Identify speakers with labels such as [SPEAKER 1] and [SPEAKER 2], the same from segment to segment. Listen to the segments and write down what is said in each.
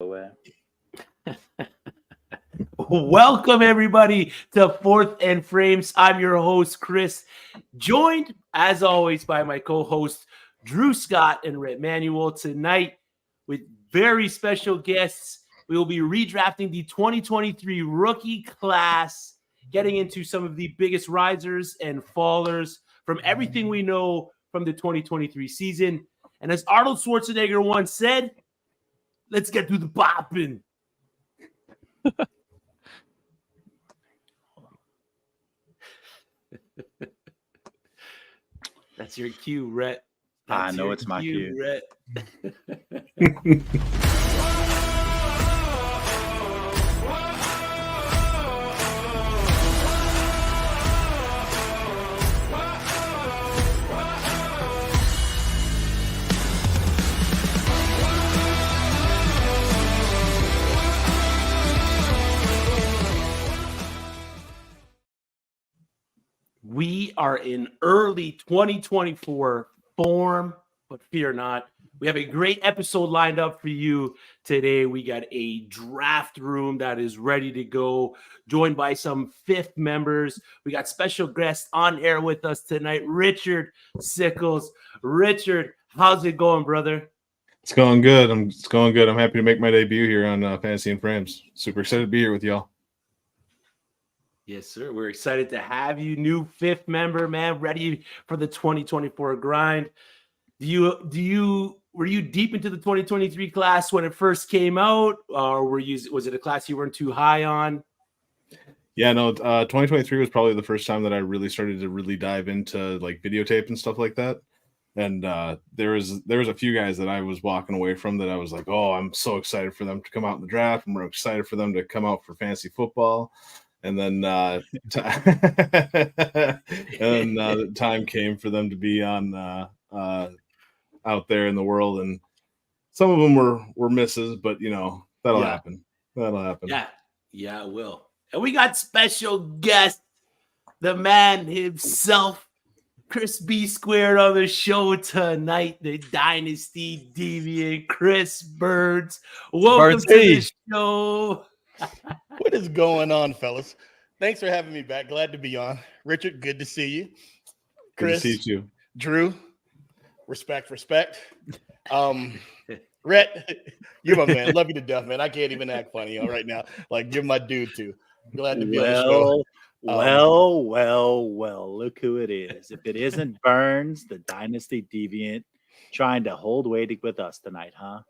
[SPEAKER 1] away.
[SPEAKER 2] Welcome, everybody, to Fourth and Frames. I'm your host, Chris, joined, as always, by my co-hosts, Drew Scott and Rhett Manuel. Tonight, with very special guests, we will be redrafting the 2023 rookie class, getting into some of the biggest risers and fallers from everything we know from the 2023 season. And as Arnold Schwarzenegger once said, let's get through the popping. That's your cue, Rhett.
[SPEAKER 1] I know it's my cue.
[SPEAKER 2] Rhett. We are in early 2024 form, but fear not. We have a great episode lined up for you today. We got a draft room that is ready to go, joined by some fifth members. We got special guests on air with us tonight, Richard Sickles. Richard, how's it going, brother?
[SPEAKER 3] It's going good. It's going good. I'm happy to make my debut here on Fantasy and Frames. Super excited to be here with y'all.
[SPEAKER 2] Yes, sir. We're excited to have you. New fifth member, man, ready for the 2024 grind. Were you deep into the 2023 class when it first came out, or was it a class you weren't too high on?
[SPEAKER 3] Yeah, no, 2023 was probably the first time that I really started to really dive into like videotape and stuff like that. And there was a few guys that I was walking away from that I was like, oh, I'm so excited for them to come out in the draft, and we're excited for them to come out for fantasy football. And then the time came for them to be on out there in the world, and some of them were misses, but that'll happen. That'll happen.
[SPEAKER 2] Yeah, it will. And we got special guest, the man himself, Chris B Squared, on the show tonight. The Dynasty Deviant, Chris Burns. Welcome to the show.
[SPEAKER 4] What is going on, fellas? Thanks for having me back. Glad to be on. Richard, good to see you. Chris,
[SPEAKER 3] good to see you.
[SPEAKER 4] Drew, respect. Rhett, you're my man. Love you to death, man. I can't even act funny right now. Like, you're my dude, too. Glad to be on the show.
[SPEAKER 1] Well. Look who it is. If it isn't Burns, the Dynasty Deviant, trying to hold weight with us tonight, huh?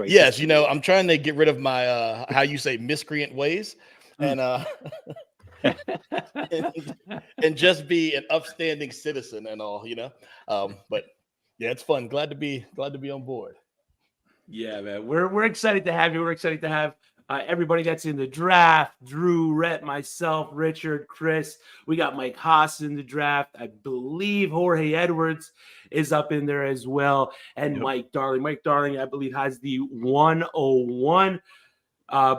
[SPEAKER 4] Yes, I'm trying to get rid of my how you say miscreant ways, and and just be an upstanding citizen and all, But yeah, it's fun. Glad to be on board.
[SPEAKER 2] Yeah, man. We're excited to have you. We're excited to have everybody that's in the draft. Drew, Rhett, myself, Richard, Chris. We got Mike Haas in the draft. I believe Jorge Edwards is up in there as well. And yep. Mike Darling, I believe, has the 101.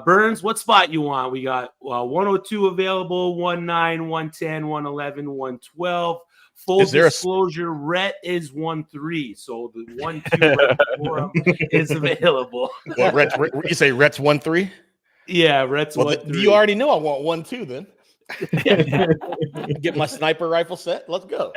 [SPEAKER 2] Burns, what spot you want? We got 102 available, 19, 110, 111, 112. Full disclosure, Rhett is 1-3, so the 1-2 is available.
[SPEAKER 4] Well, you say Rhett's 1-3?
[SPEAKER 2] Yeah, Rhett's 1-3.
[SPEAKER 4] You already know I want 1-2 then. Get my sniper rifle set. Let's go.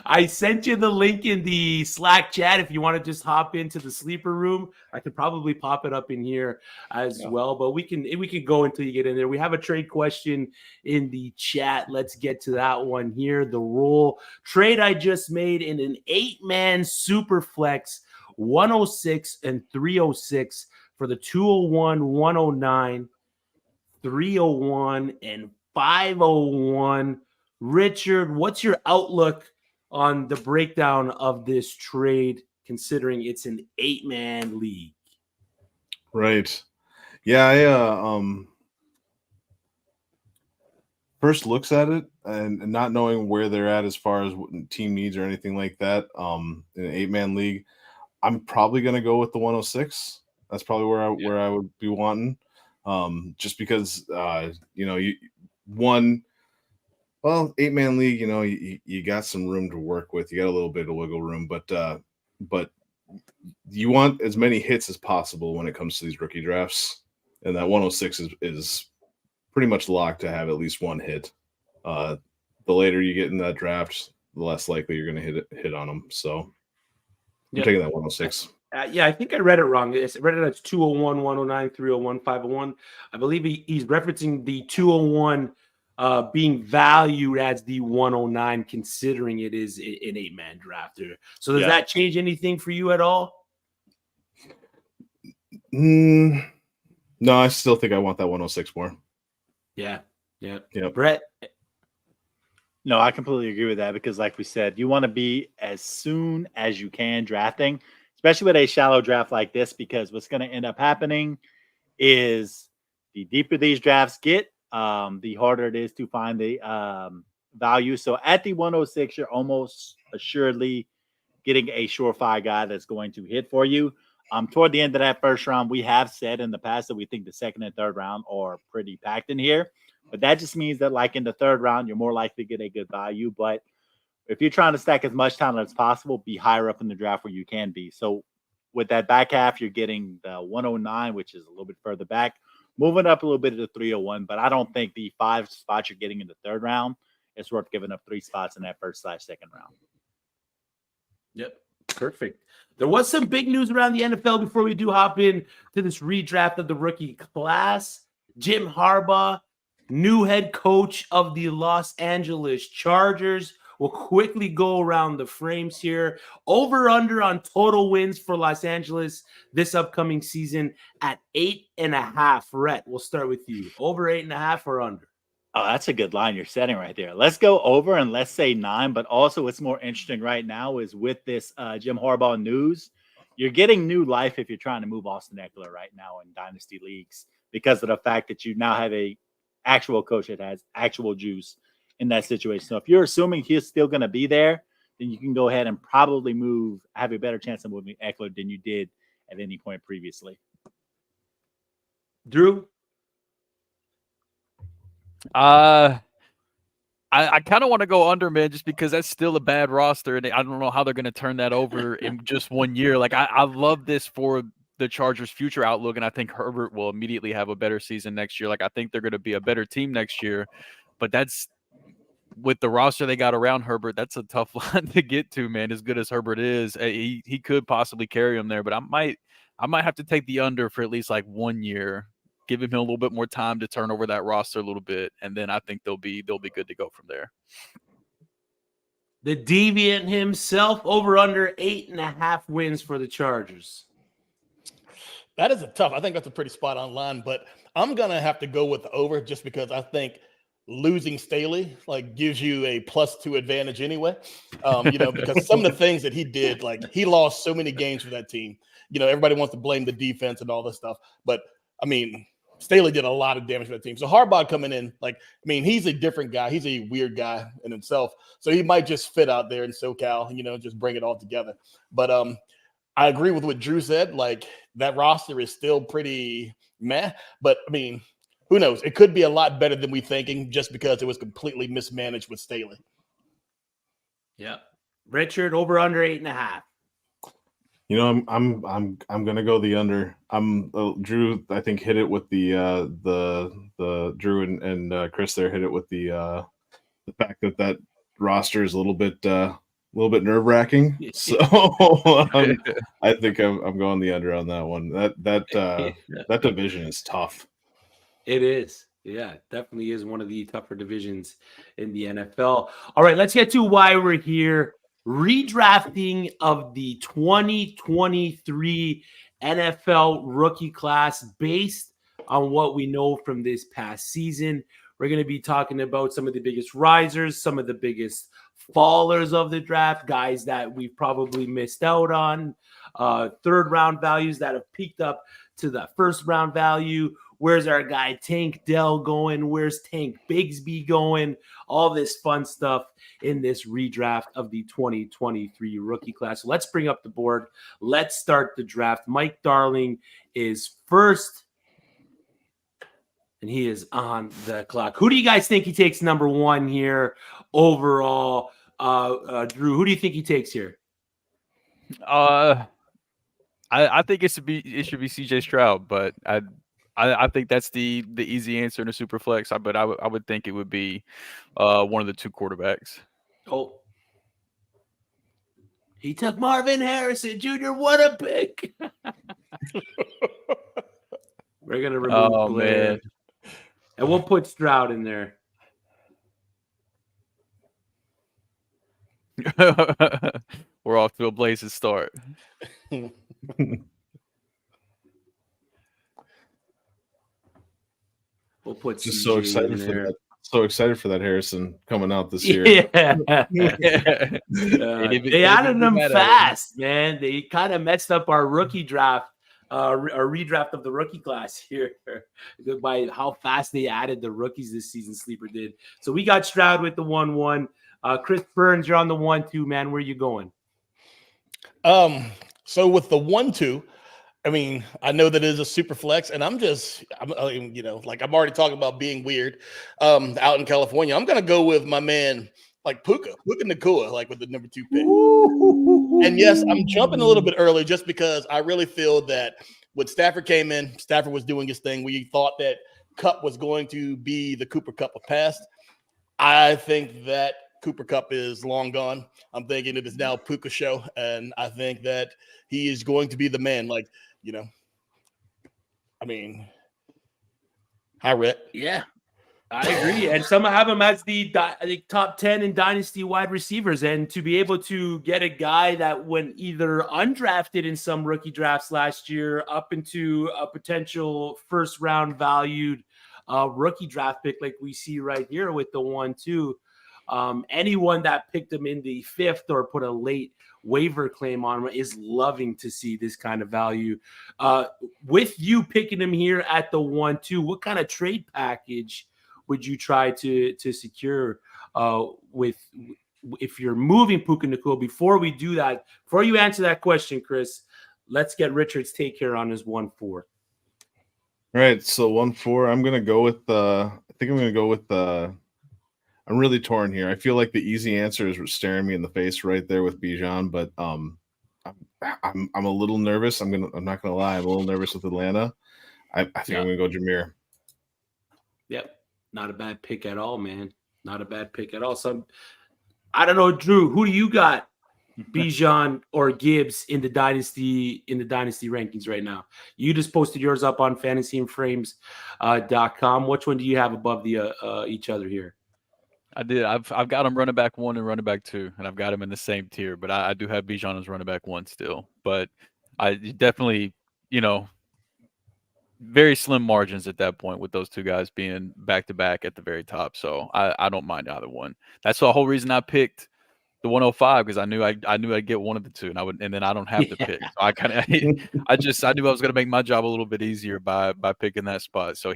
[SPEAKER 2] I sent you the link in the Slack chat. If you want to just hop into the sleeper room, I could probably pop it up in here as well. But we can go until you get in there. We have a trade question in the chat. Let's get to that one here. The role trade I just made in an 8-man super flex, 106 and 306 for the 201, 109, 301, and 501. Richard, what's your outlook on the breakdown of this trade, considering it's an 8-man league?
[SPEAKER 3] Right. Yeah, I first looks at it and not knowing where they're at as far as team needs or anything like that. In an 8-man league, I'm probably going to go with the 106. That's probably where I would be wanting. Just because 8-man league, you got some room to work with. You got a little bit of wiggle room, but you want as many hits as possible when it comes to these rookie drafts, and that 106 is pretty much locked to have at least one hit. The later you get in that draft, the less likely you're going to hit on them. So I'm taking that 106.
[SPEAKER 2] Yeah, I think I read it wrong. I read it as 201, 109, 301, 501. I believe he's referencing the 201 being valued as the 109, considering it is an 8-man drafter. So does that change anything for you at all?
[SPEAKER 3] No, I still think I want that 106 more.
[SPEAKER 2] Yeah. Brett?
[SPEAKER 1] No, I completely agree with that because, like we said, you want to be as soon as you can drafting, especially with a shallow draft like this, because what's going to end up happening is the deeper these drafts get, the harder it is to find the value. So at the 106, you're almost assuredly getting a surefire guy that's going to hit for you. Toward the end of that first round, we have said in the past that we think the second and third round are pretty packed in here. But that just means that, like in the third round, you're more likely to get a good value. But if you're trying to stack as much talent as possible, be higher up in the draft where you can be. So with that back half, you're getting the 109, which is a little bit further back, moving up a little bit to the 301. But I don't think the 5 spots you're getting in the third round is worth giving up 3 spots in that first/second round.
[SPEAKER 2] Yep. Perfect. There was some big news around the NFL before we do hop in to this redraft of the rookie class. Jim Harbaugh, new head coach of the Los Angeles Chargers. We'll quickly go around the frames here. Over under on total wins for Los Angeles this upcoming season at 8.5. Rhett, we'll start with you. Over 8.5 or under?
[SPEAKER 1] Oh, that's a good line you're setting right there. Let's go over and let's say 9. But also what's more interesting right now is with this Jim Harbaugh news, you're getting new life if you're trying to move Austin Eckler right now in dynasty leagues because of the fact that you now have a actual coach that has actual juice in that situation. So if you're assuming he's still going to be there, then you can go ahead and probably have a better chance of moving Eckler than you did at any point previously.
[SPEAKER 2] Drew?
[SPEAKER 5] I kind of want to go under, man, just because that's still a bad roster, and I don't know how they're going to turn that over in just 1 year. Like, I love this for the Chargers' future outlook, and I think Herbert will immediately have a better season next year. Like, I think they're going to be a better team next year, but that's with the roster they got around Herbert. That's a tough line to get to, man. As good as Herbert is, he could possibly carry him there, but I might have to take the under for at least like 1 year. Give him a little bit more time to turn over that roster a little bit, and then I think they'll be good to go from there.
[SPEAKER 2] The deviant himself, over under 8.5 wins for the Chargers.
[SPEAKER 4] That is a tough. I think that's a pretty spot on line, but I'm gonna have to go with the over just because I think losing Staley gives you a +2 advantage anyway. Because some of the things that he did, he lost so many games for that team. Everybody wants to blame the defense and all this stuff, but I mean, Staley did a lot of damage for that team. So Harbaugh coming in, he's a different guy. He's a weird guy in himself. So he might just fit out there in SoCal, just bring it all together. But I agree with what Drew said. That roster is still pretty meh. But, I mean, who knows? It could be a lot better than we thinking just because it was completely mismanaged with Staley.
[SPEAKER 2] Yeah. Richard, over under 8.5.
[SPEAKER 3] I'm gonna go the under. Drew, I think, hit it with the Drew and Chris there hit it with the fact that roster is a little bit nerve-wracking. So I think I'm going the under on that one. That division is tough.
[SPEAKER 2] It is. Yeah, it definitely is one of the tougher divisions in the NFL. All right, let's get to why we're here. Redrafting of the 2023 NFL rookie class based on what we know from this past season. We're going to be talking about some of the biggest risers, some of the biggest fallers of the draft, guys that we've probably missed out on, third round values that have peaked up to the first round value. Where's our guy Tank Dell going? Where's Tank Bigsby going? All this fun stuff in this redraft of the 2023 rookie class. So let's bring up the board. Let's start the draft. Mike Darling is first, and he is on the clock. Who do you guys think he takes number 1 here overall? Drew, who do you think he takes here?
[SPEAKER 5] I think it should be CJ Stroud, but I think that's the easy answer in a super flex. But I would think it would be one of the two quarterbacks.
[SPEAKER 2] Oh, he took Marvin Harrison Jr. What a pick! We're gonna remove Blair,
[SPEAKER 5] man.
[SPEAKER 2] and we'll put Stroud in there.
[SPEAKER 5] We're off to a blazing start.
[SPEAKER 2] We'll put
[SPEAKER 3] Just
[SPEAKER 2] CJ
[SPEAKER 3] so excited
[SPEAKER 2] in
[SPEAKER 3] for
[SPEAKER 2] there.
[SPEAKER 3] that. So excited for that Harrison coming out this year.
[SPEAKER 2] Yeah.
[SPEAKER 5] They
[SPEAKER 2] They added them fast, man. They kind of messed up our rookie draft, our redraft of the rookie class here by how fast they added the rookies this season. Sleeper did. So we got Stroud with the 1-1. Chris Burns, you're on the 1-2, man. Where you going?
[SPEAKER 4] So with the 1-2, I mean, I know that it is a super flex, and I'm like I'm already talking about being weird out in California. I'm gonna go with my man, like Puka Nacua, like with the number 2 pick. And yes, I'm jumping a little bit early just because I really feel that when Stafford came in, Stafford was doing his thing. We thought that Kupp was going to be the Cooper Kupp of past. I think that Cooper Kupp is long gone. I'm thinking it is now Puka show, and I think that he is going to be the man. Like, I mean, hi, Rhett.
[SPEAKER 2] Yeah, I agree. And some have him as the top 10 in dynasty wide receivers. And to be able to get a guy that went either undrafted in some rookie drafts last year up into a potential first round valued rookie draft pick like we see right here with the 1-2. Anyone that picked him in the 5th or put a late waiver claim on him is loving to see this kind of value. With you picking him here at the 1-2, what kind of trade package would you try to secure if you're moving Puka Nacua? Before we do that, before you answer that question, Chris, let's get Richard's take here on his 1-4.
[SPEAKER 3] All right, so 1-4. I'm gonna go with I'm really torn here. I feel like the easy answer is staring me in the face right there with Bijan, but I'm a little nervous. I'm not gonna lie, I'm a little nervous with Atlanta. I think I'm gonna go Jameer.
[SPEAKER 2] Yep, not a bad pick at all, man. Not a bad pick at all. So I don't know, Drew. Who do you got? Bijan or Gibbs in the dynasty rankings right now? You just posted yours up on fantasyandframes.com. Which one do you have above the each other here?
[SPEAKER 5] I did. I've got him running back 1 and running back 2, and I've got him in the same tier. But I do have Bijan as running back 1 still. But I definitely, very slim margins at that point with those two guys being back to back at the very top. So I don't mind either one. That's the whole reason I picked the 105, because I knew I'd get one of the two, and then I don't have to pick. So I knew I was going to make my job a little bit easier by picking that spot. So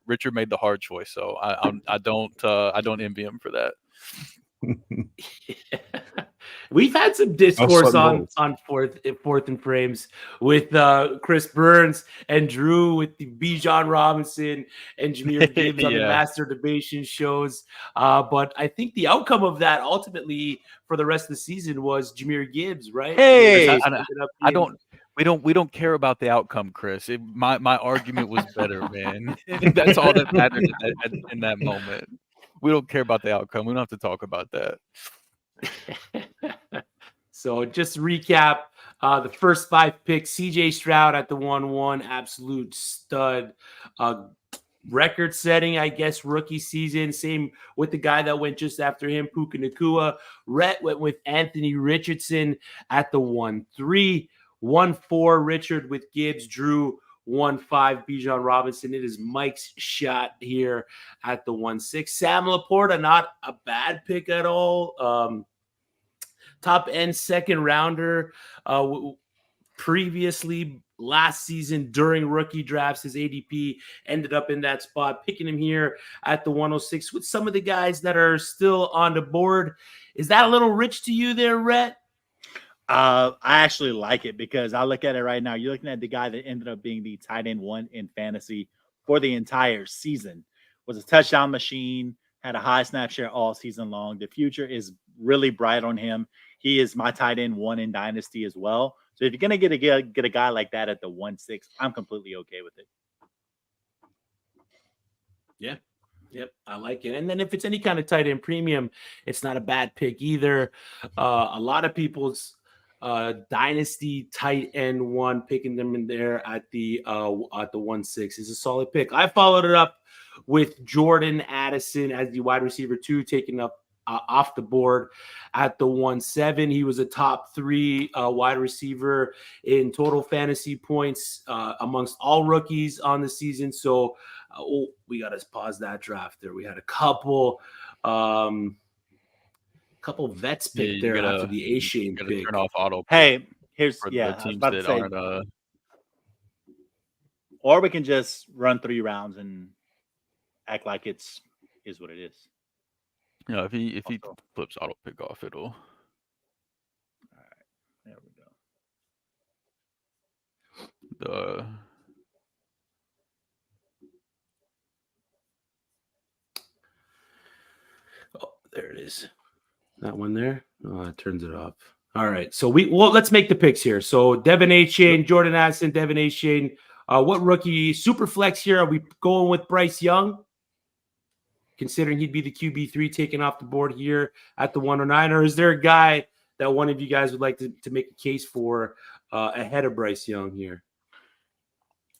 [SPEAKER 5] Richard made the hard choice. So I don't envy him for that.
[SPEAKER 2] We've had some discourse on fourth and frames with Chris Burns and Drew with the Bijan Robinson and Jameer Gibbs on the Master Debation shows. But I think the outcome of that ultimately for the rest of the season was Jameer Gibbs, right?
[SPEAKER 5] Hey, we don't care about the outcome, Chris. My argument was better, man. That's all that matters in that moment. We don't care about the outcome. We don't have to talk about that.
[SPEAKER 2] So just to recap, the first 5 picks, CJ Stroud at the 1-1, absolute stud. Record setting, I guess, rookie season. Same with the guy that went just after him, Puka Nacua. Rhett went with Anthony Richardson at the 1-3. 1-4, Richard with Gibbs. Drew 1-5, Bijan Robinson. It is Mike's shot here at the 1-6. Sam Laporta, not a bad pick at all. Top end second rounder. Previously, last season during rookie drafts, his ADP ended up in that spot. Picking him here at the 106 with some of the guys that are still on the board. Is that a little rich to you there, Rhett?
[SPEAKER 1] I actually like it because I look at it right now. You're looking at the guy that ended up being the tight end 1 in fantasy for the entire season. Was a touchdown machine, had a high snap share all season long. The future is really bright on him. He is my tight end 1 in Dynasty as well. So if you're gonna get a guy like that at the 1-6, I'm completely okay with it.
[SPEAKER 2] Yep, I like it. And then if it's any kind of tight end premium, it's not a bad pick either. A lot of people's dynasty tight end one, picking them in there at the 1-6 is a solid pick. I followed it up with Jordan Addison as the wide receiver 2, taking up off the board at the 1-7. He was a top 3 wide receiver in total fantasy points amongst all rookies on the season. So we got to pause that draft there. We had a couple vets picked there after the A-Shane pick.
[SPEAKER 5] Turn off auto.
[SPEAKER 1] Hey, here's
[SPEAKER 5] for
[SPEAKER 1] yeah,
[SPEAKER 5] the
[SPEAKER 1] I was
[SPEAKER 5] teams
[SPEAKER 1] about to
[SPEAKER 5] that
[SPEAKER 1] say,
[SPEAKER 5] aren't.
[SPEAKER 1] or we can just run 3 rounds and act like is what it is.
[SPEAKER 5] If he
[SPEAKER 1] Also.
[SPEAKER 5] flips auto pick off, it'll.
[SPEAKER 1] All right, there we go.
[SPEAKER 2] Oh, there it is. That one there. Oh, it turns it off. All right. So let's make the picks here. So Devin A-Chain, Jordan Addison, Devin A-Chain. What rookie super flex here? Are we going with Bryce Young? Considering he'd be the QB3 taken off the board here at the 109, or is there a guy that one of you guys would like to make a case for ahead of Bryce Young here?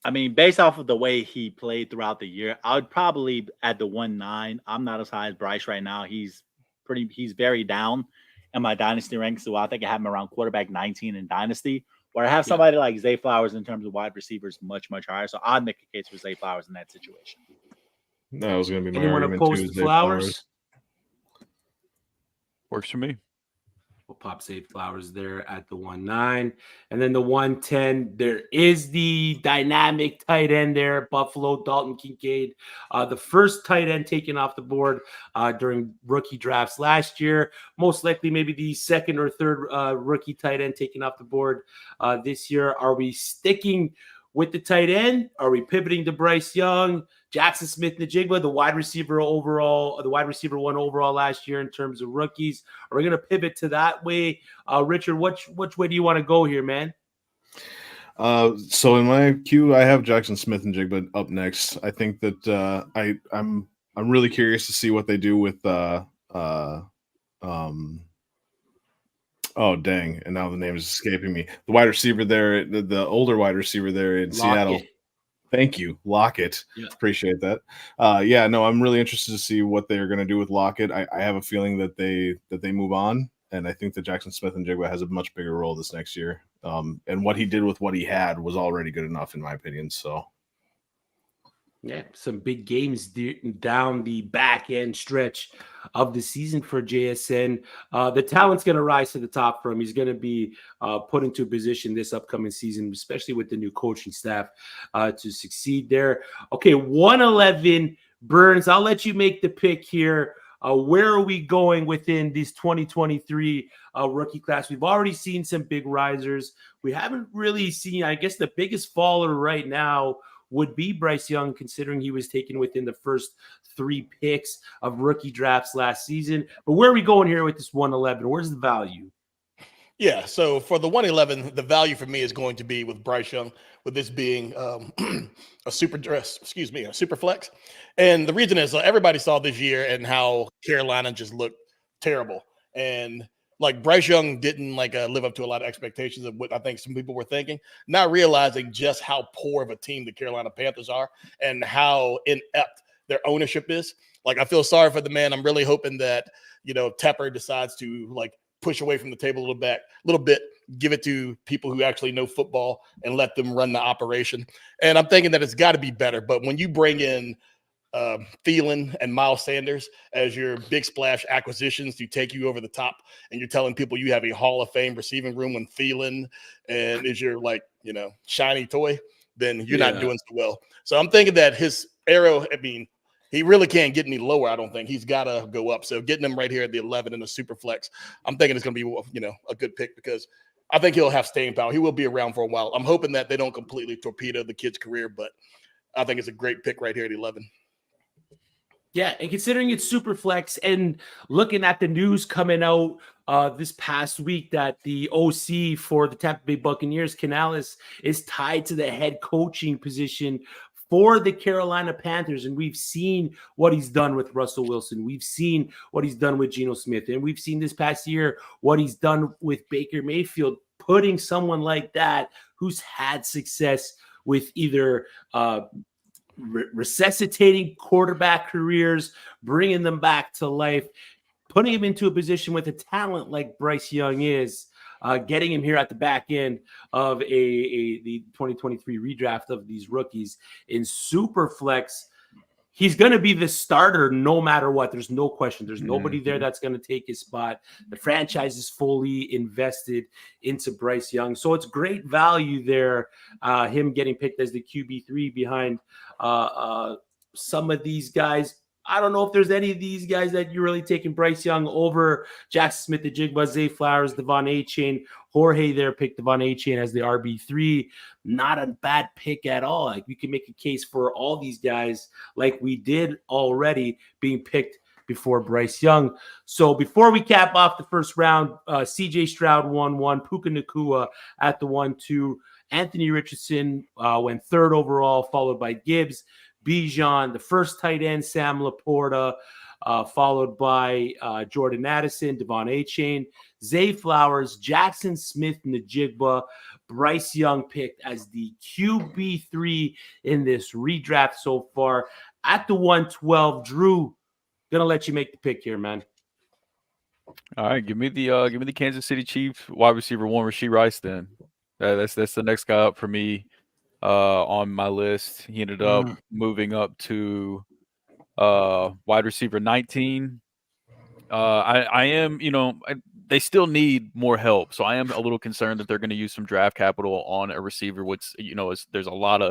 [SPEAKER 1] I mean, based off of the way he played throughout the year, I would probably at the 1-9. I'm not as high as Bryce right now. He's very down in my dynasty ranks. So I think I have him around quarterback 19 in dynasty, where I have somebody like Zay Flowers in terms of wide receivers much, much higher. So I'd make a case for Zay Flowers in that situation.
[SPEAKER 3] That was going to be my
[SPEAKER 2] Anyone
[SPEAKER 3] argument
[SPEAKER 2] opposed
[SPEAKER 3] too.
[SPEAKER 2] to Flowers?
[SPEAKER 5] Works for me.
[SPEAKER 2] We'll pop Zay Flowers there at the 1-9. And then the 1-10, there is the dynamic tight end there, Buffalo, Dalton Kincaid. The first tight end taken off the board during rookie drafts last year. Most likely maybe the second or third rookie tight end taken off the board this year. Are we sticking with the tight end? Are we pivoting to Bryce Young? Jackson Smith-Njigba, the wide receiver 1 overall last year in terms of rookies. Are we going to pivot to that way? Richard, which way do you want to go here, man?
[SPEAKER 3] So in my queue, I have Jackson Smith-Njigba up next. I think that I'm really curious to see what they do with oh dang, and now the name is escaping me. The wide receiver there, the older wide receiver there in Seattle. Thank you, Lockett. Yeah. Appreciate that. I'm really interested to see what they are going to do with Lockett. I have a feeling that they move on, and I think that Jackson Smith-Njigba has a much bigger role this next year. And what he did with what he had was already good enough, in my opinion. So,
[SPEAKER 2] yeah, some big games down the back end stretch of the season for JSN. The talent's going to rise to the top for him. He's going to be put into a position this upcoming season, especially with the new coaching staff, to succeed there. Okay, 111, Burns. I'll let you make the pick here. Where are we going within this 2023 rookie class? We've already seen some big risers. We haven't really seen, I guess, the biggest faller right now would be Bryce Young, considering he was taken within the first 3 picks of rookie drafts last season. But where are we going here with this 111? Where's the value?
[SPEAKER 4] Yeah, so for the 111, the value for me is going to be with Bryce Young, with this being a super flex. And the reason is everybody saw this year and how Carolina just looked terrible. And like Bryce Young didn't live up to a lot of expectations of what I think some people were thinking, not realizing just how poor of a team the Carolina Panthers are and how inept their ownership is. Like, I feel sorry for the man. I'm really hoping that, Tepper decides to push away from the table a little bit, give it to people who actually know football and let them run the operation. And I'm thinking that it's got to be better. But when you bring in Thielen and Miles Sanders as your big splash acquisitions to take you over the top, and you're telling people you have a Hall of Fame receiving room when Thielen and is your shiny toy, then you're not doing so well. So I'm thinking that his arrow, he really can't get any lower. I don't think he's got to go up. So getting him right here at the 11 in the super flex, I'm thinking it's going to be, a good pick because I think he'll have staying power. He will be around for a while. I'm hoping that they don't completely torpedo the kid's career, but I think it's a great pick right here at 11.
[SPEAKER 2] Yeah, and considering it's super flex and looking at the news coming out this past week that the OC for the Tampa Bay Buccaneers, Canales, is tied to the head coaching position for the Carolina Panthers. And we've seen what he's done with Russell Wilson. We've seen what he's done with Geno Smith. And we've seen this past year what he's done with Baker Mayfield, putting someone like that who's had success with either resuscitating quarterback careers, bringing them back to life, putting him into a position with a talent like Bryce Young is, getting him here at the back end of the 2023 redraft of these rookies in Superflex. He's going to be the starter no matter what. There's no question. There's nobody there that's going to take his spot. The franchise is fully invested into Bryce Young. So it's great value there, him getting picked as the QB3 behind some of these guys. I don't know if there's any of these guys that you're really taking Bryce Young over Jackson Smith-Njigba, Zay Flowers, Devon Achane. Jorge there picked Devon Achane as the RB3. Not a bad pick at all. Like, you can make a case for all these guys like we did already being picked before Bryce Young. So before we cap off the first round, CJ Stroud 1-1, Puka Nacua at the 1-2, Anthony Richardson went third overall, followed by Gibbs, Bijan, the first tight end, Sam Laporta, followed by Jordan Addison, Devon Achane, Zay Flowers, Jackson Smith-Njigba, Bryce Young picked as the QB3 in this redraft so far at the 112. Drew, gonna let you make the pick here, man.
[SPEAKER 5] All right, give me the Kansas City Chiefs wide receiver 1, Rashee Rice. Then that's the next guy up for me on my list. He ended up moving up to wide receiver 19. I am, they still need more help, so I am a little concerned that they're going to use some draft capital on a receiver, which there's a lot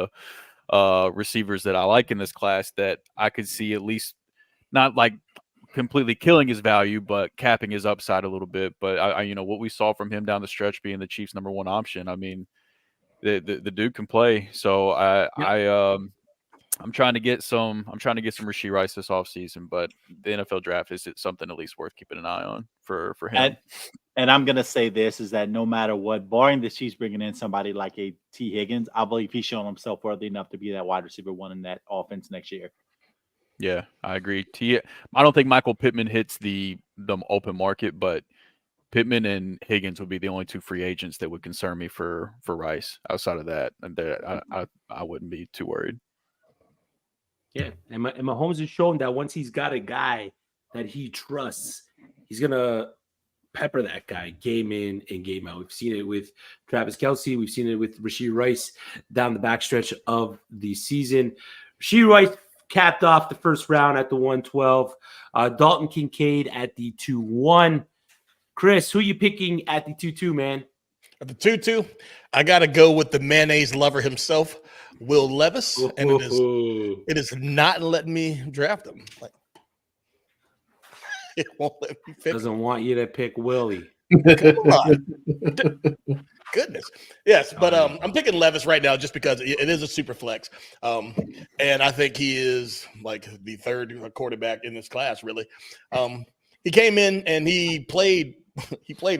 [SPEAKER 5] of receivers that I like in this class that I could see at least not like completely killing his value, but capping his upside a little bit. But I what we saw from him down the stretch being the Chiefs' number 1 option. I mean, the dude can play. So I'm trying to get some Rashee Rice this offseason, but the NFL draft is something at least worth keeping an eye on for him.
[SPEAKER 1] And I'm gonna say this is that no matter what, barring the Chiefs bringing in somebody like a T. Higgins, I believe he's shown himself worthy enough to be that wide receiver 1 in that offense next year.
[SPEAKER 5] Yeah, I agree. I don't think Michael Pittman hits the open market, but Pittman and Higgins would be the only 2 free agents that would concern me for Rice. Outside of that, I wouldn't be too worried.
[SPEAKER 2] Yeah, and Mahomes has shown that once he's got a guy that he trusts, he's gonna pepper that guy game in and game out. We've seen it with Travis Kelce. We've seen it with Rashee Rice down the backstretch of the season. Rashee Rice capped off the first round at the 112. Dalton Kincaid at the 2-1. Chris, who are you picking at the 2-2, man?
[SPEAKER 4] At the 2-2, I got to go with the mayonnaise lover himself, Will Levis, and it is not letting me draft him. Like, it won't let me pick.
[SPEAKER 2] Doesn't want you to pick Willie.
[SPEAKER 4] Come on. Goodness. Yes, but I'm picking Levis right now just because it is a super flex. And I think he is like the third quarterback in this class, really. He came in and he played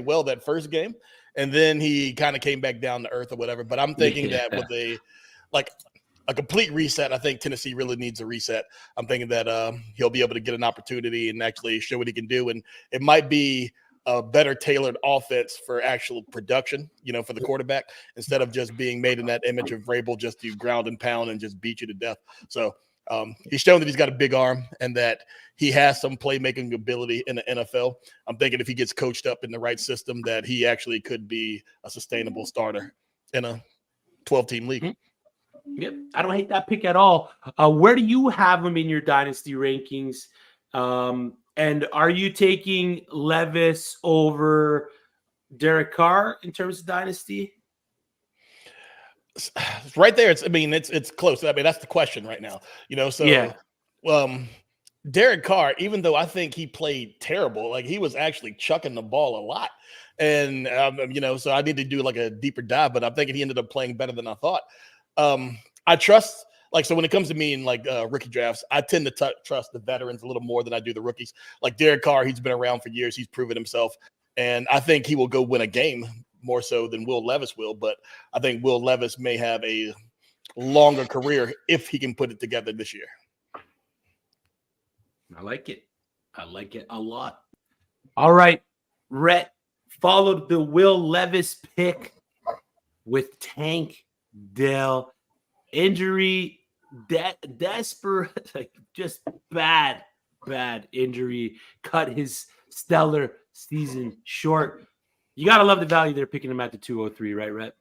[SPEAKER 4] well that first game, and then he kind of came back down to earth or whatever. But I'm thinking that with a complete reset, I think Tennessee really needs a reset. I'm thinking that he'll be able to get an opportunity and actually show what he can do. And it might be a better tailored offense for actual production, for the quarterback, instead of just being made in that image of Vrabel just to ground and pound and just beat you to death. So he's shown that he's got a big arm and that he has some playmaking ability in the NFL. I'm thinking if he gets coached up in the right system, that he actually could be a sustainable starter in a 12-team league.
[SPEAKER 2] Yep, I don't hate that pick at all. Where do you have him in your dynasty rankings? And are you taking Levis over Derek Carr in terms of dynasty?
[SPEAKER 4] Right there. It's close. I mean, that's the question right now. So
[SPEAKER 2] yeah.
[SPEAKER 4] Derek Carr, even though I think he played terrible, like he was actually chucking the ball a lot. And so I need to do like a deeper dive, but I'm thinking he ended up playing better than I thought. I trust like, so when it comes to me in like rookie drafts, I tend to trust the veterans a little more than I do the rookies. Like Derek Carr, he's been around for years. He's proven himself. And I think he will go win a game more so than Will Levis will. But I think Will Levis may have a longer career if he can put it together this year.
[SPEAKER 2] I like it. I like it a lot. All right. Rhett followed the Will Levis pick with Tank Dell. Injury, desperate, like just bad injury. Cut his stellar season short. You got to love the value they're picking him at the 203, right, Rhett?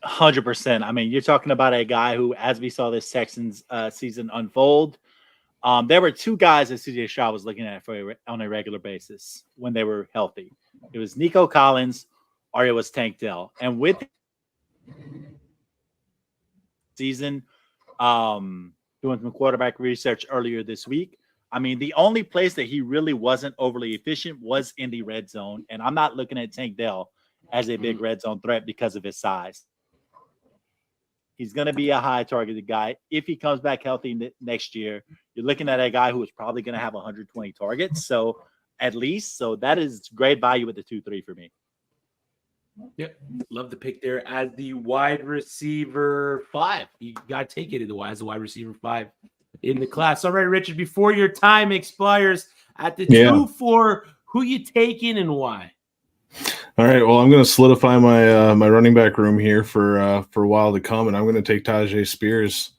[SPEAKER 1] 100%. I mean, you're talking about a guy who, as we saw this Texans season unfold, there were two guys that CJ Stroud was looking at on a regular basis when they were healthy. It was Nico Collins or it was Tank Dell. And with season, doing some quarterback research earlier this week, I mean, the only place that he really wasn't overly efficient was in the red zone. And I'm not looking at Tank Dell as a big red zone threat because of his size. He's going to be a high targeted guy. If he comes back healthy next year, you're looking at a guy who is probably going to have 120 targets. So at least, so that is great value with the 2-3 for me.
[SPEAKER 2] Yep. Love the pick there as the wide receiver 5. You got to take it as the wide receiver 5 in the class. All right, Richard, before your time expires at the 2-4, who you taking and why?
[SPEAKER 3] All right, well, I'm going to solidify my running back room here for a while to come, and I'm going to take Tajay Spears.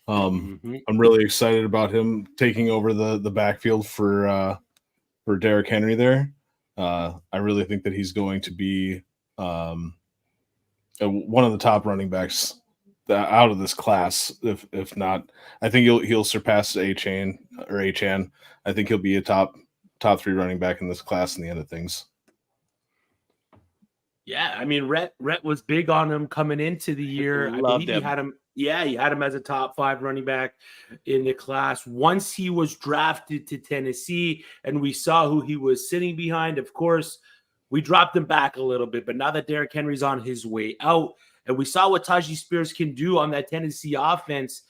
[SPEAKER 3] I'm really excited about him taking over the backfield for Derrick Henry there. I really think that he's going to be one of the top running backs out of this class. If not, I think he'll surpass Achane. I think he'll be a top 3 running back in this class in the end of things.
[SPEAKER 2] Yeah, I mean, Rhett was big on him coming into the year. I believe he had him. Yeah, he had him as a top 5 running back in the class. Once he was drafted to Tennessee and we saw who he was sitting behind, of course, we dropped him back a little bit. But now that Derrick Henry's on his way out and we saw what Tajay Spears can do on that Tennessee offense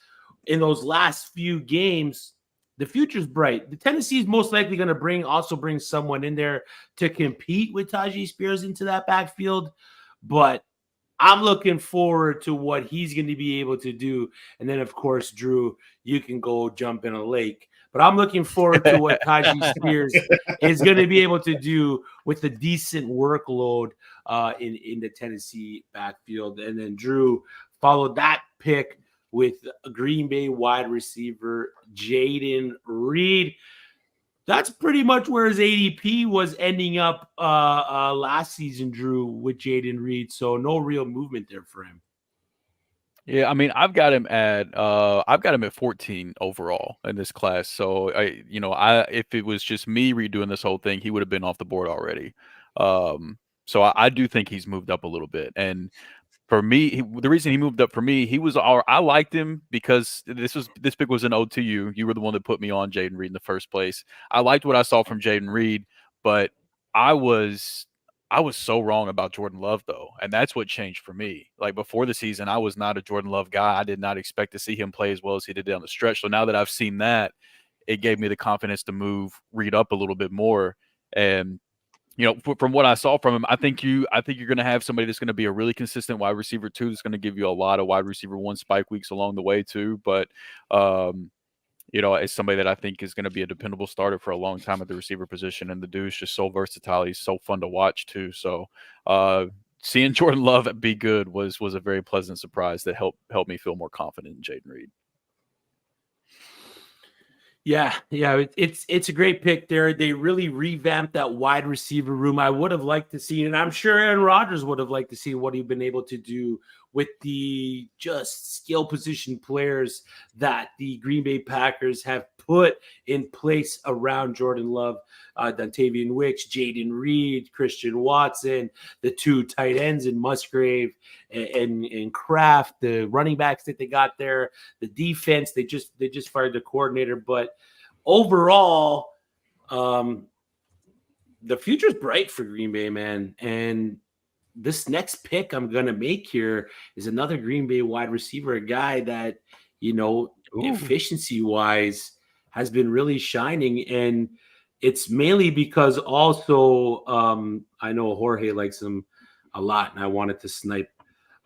[SPEAKER 2] in those last few games, the future's bright. The Tennessee is most likely going to bring someone in there to compete with Tajay Spears into that backfield. But I'm looking forward to what he's going to be able to do. And then, of course, Drew, you can go jump in a lake. But I'm looking forward to what Tajay Spears is going to be able to do with a decent workload in the Tennessee backfield. And then Drew followed that pick with a Green Bay wide receiver, Jayden Reed. That's pretty much where his ADP was ending up last season, Drew, with Jayden Reed. So no real movement there for him.
[SPEAKER 5] Yeah, I mean, I've got him at 14 overall in this class. So if it was just me redoing this whole thing, he would have been off the board already. So I do think he's moved up a little bit. And for me, the reason he moved up for me, I liked him because this pick was an ode to you. You were the one that put me on Jayden Reed in the first place. I liked what I saw from Jayden Reed, but I was so wrong about Jordan Love though, and that's what changed for me. Like before the season, I was not a Jordan Love guy. I did not expect to see him play as well as he did down the stretch. So now that I've seen that, it gave me the confidence to move Reed up a little bit more. And from what I saw from him, I think you're going to have somebody that's going to be a really consistent wide receiver too. That's going to give you a lot of wide receiver 1 spike weeks along the way too. But it's somebody that I think is going to be a dependable starter for a long time at the receiver position. And the dude's just so versatile. He's so fun to watch too. So seeing Jordan Love be good was a very pleasant surprise that helped me feel more confident in Jayden Reed.
[SPEAKER 2] Yeah, it's a great pick there. They really revamped that wide receiver room. I would have liked to see, and I'm sure Aaron Rodgers would have liked to see what he'd been able to do with the just skill position players that the Green Bay Packers have put in place around Jordan Love, Dontavian Wicks, Jayden Reed, Christian Watson, the 2 tight ends in Musgrave and Kraft, the running backs that they got there, the defense. They just fired the coordinator, but overall, the future's bright for Green Bay, man. And this next pick I'm going to make here is another Green Bay wide receiver, a guy that, efficiency wise has been really shining. And it's mainly because also I know Jorge likes him a lot, and I